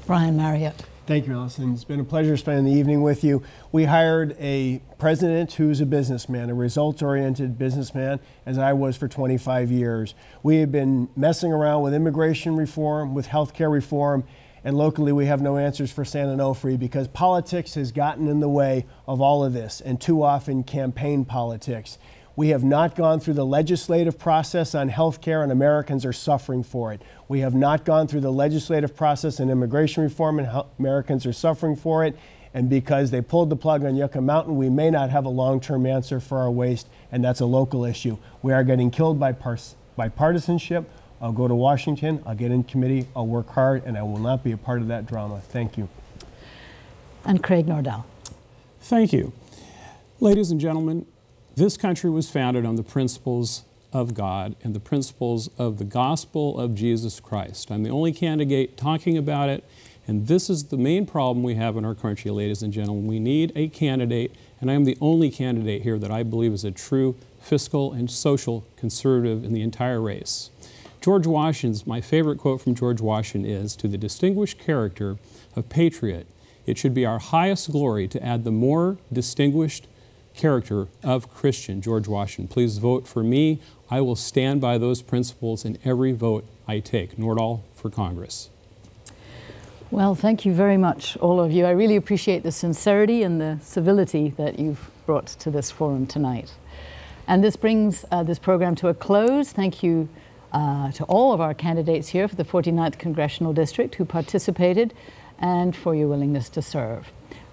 Brian Marriott. Thank you, Alison. It's been a pleasure spending the evening with you. We hired a president who's a businessman, a results-oriented businessman, as I was for 25 years. We have been messing around with immigration reform, with health care reform, and locally we have no answers for San Onofre because politics has gotten in the way of all of this, and too often campaign politics. We have not gone through the legislative process on health care, and Americans are suffering for it. We have not gone through the legislative process on immigration reform, and Americans are suffering for it. And because they pulled the plug on Yucca Mountain, we may not have a long-term answer for our waste, and that's a local issue. We are getting killed by partisanship. I'll go to Washington, I'll get in committee, I'll work hard, and I will not be a part of that drama. Thank you. And Craig Nordal. Thank you. Ladies and gentlemen, this country was founded on the principles of God and the principles of the gospel of Jesus Christ. I'm the only candidate talking about it, and this is the main problem we have in our country, ladies and gentlemen. We need a candidate, and I'm the only candidate here that I believe is a true fiscal and social conservative in the entire race. George Washington's, my favorite quote from George Washington is, "To the distinguished character of patriot, it should be our highest glory to add the more distinguished character of Christian." George Washington. Please vote for me. I will stand by those principles in every vote I take. Nordal for Congress. Well, thank you very much, all of you. I really appreciate the sincerity and the civility that you've brought to this forum tonight. And this brings this program to a close. Thank you to all of our candidates here for the 49th Congressional District who participated and for your willingness to serve.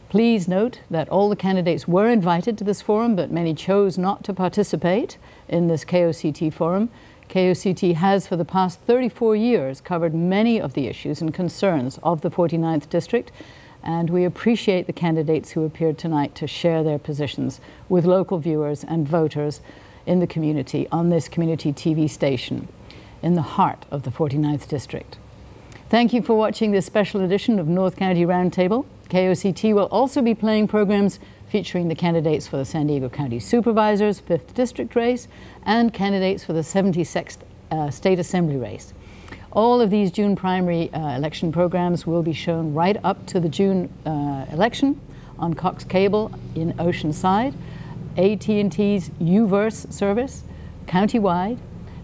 Please note that all the candidates were invited to this forum, but many chose not to participate in this KOCT forum. KOCT has, for the past 34 years, covered many of the issues and concerns of the 49th District, and we appreciate the candidates who appeared tonight to share their positions with local viewers and voters in the community on this community TV station in the heart of the 49th District. Thank you for watching this special edition of North County Roundtable. KOCT will also be playing programs featuring the candidates for the San Diego County Supervisors 5th District race and candidates for the 76th State Assembly race. All of these June primary election programs will be shown right up to the June election on Cox Cable in Oceanside, AT&T's UVerse service, countywide,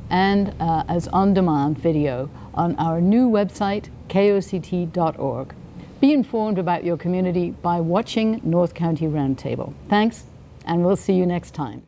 and as on-demand video on our new website, koct.org. Be informed about your community by watching North County Roundtable. Thanks, and we'll see you next time.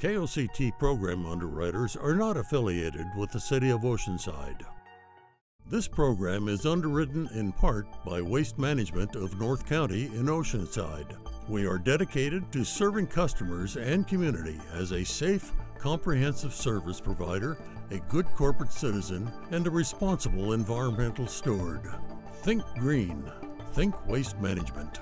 KOCT program underwriters are not affiliated with the City of Oceanside. This program is underwritten in part by Waste Management of North County in Oceanside. We are dedicated to serving customers and community as a safe, comprehensive service provider, a good corporate citizen, and a responsible environmental steward. Think green. Think Waste Management.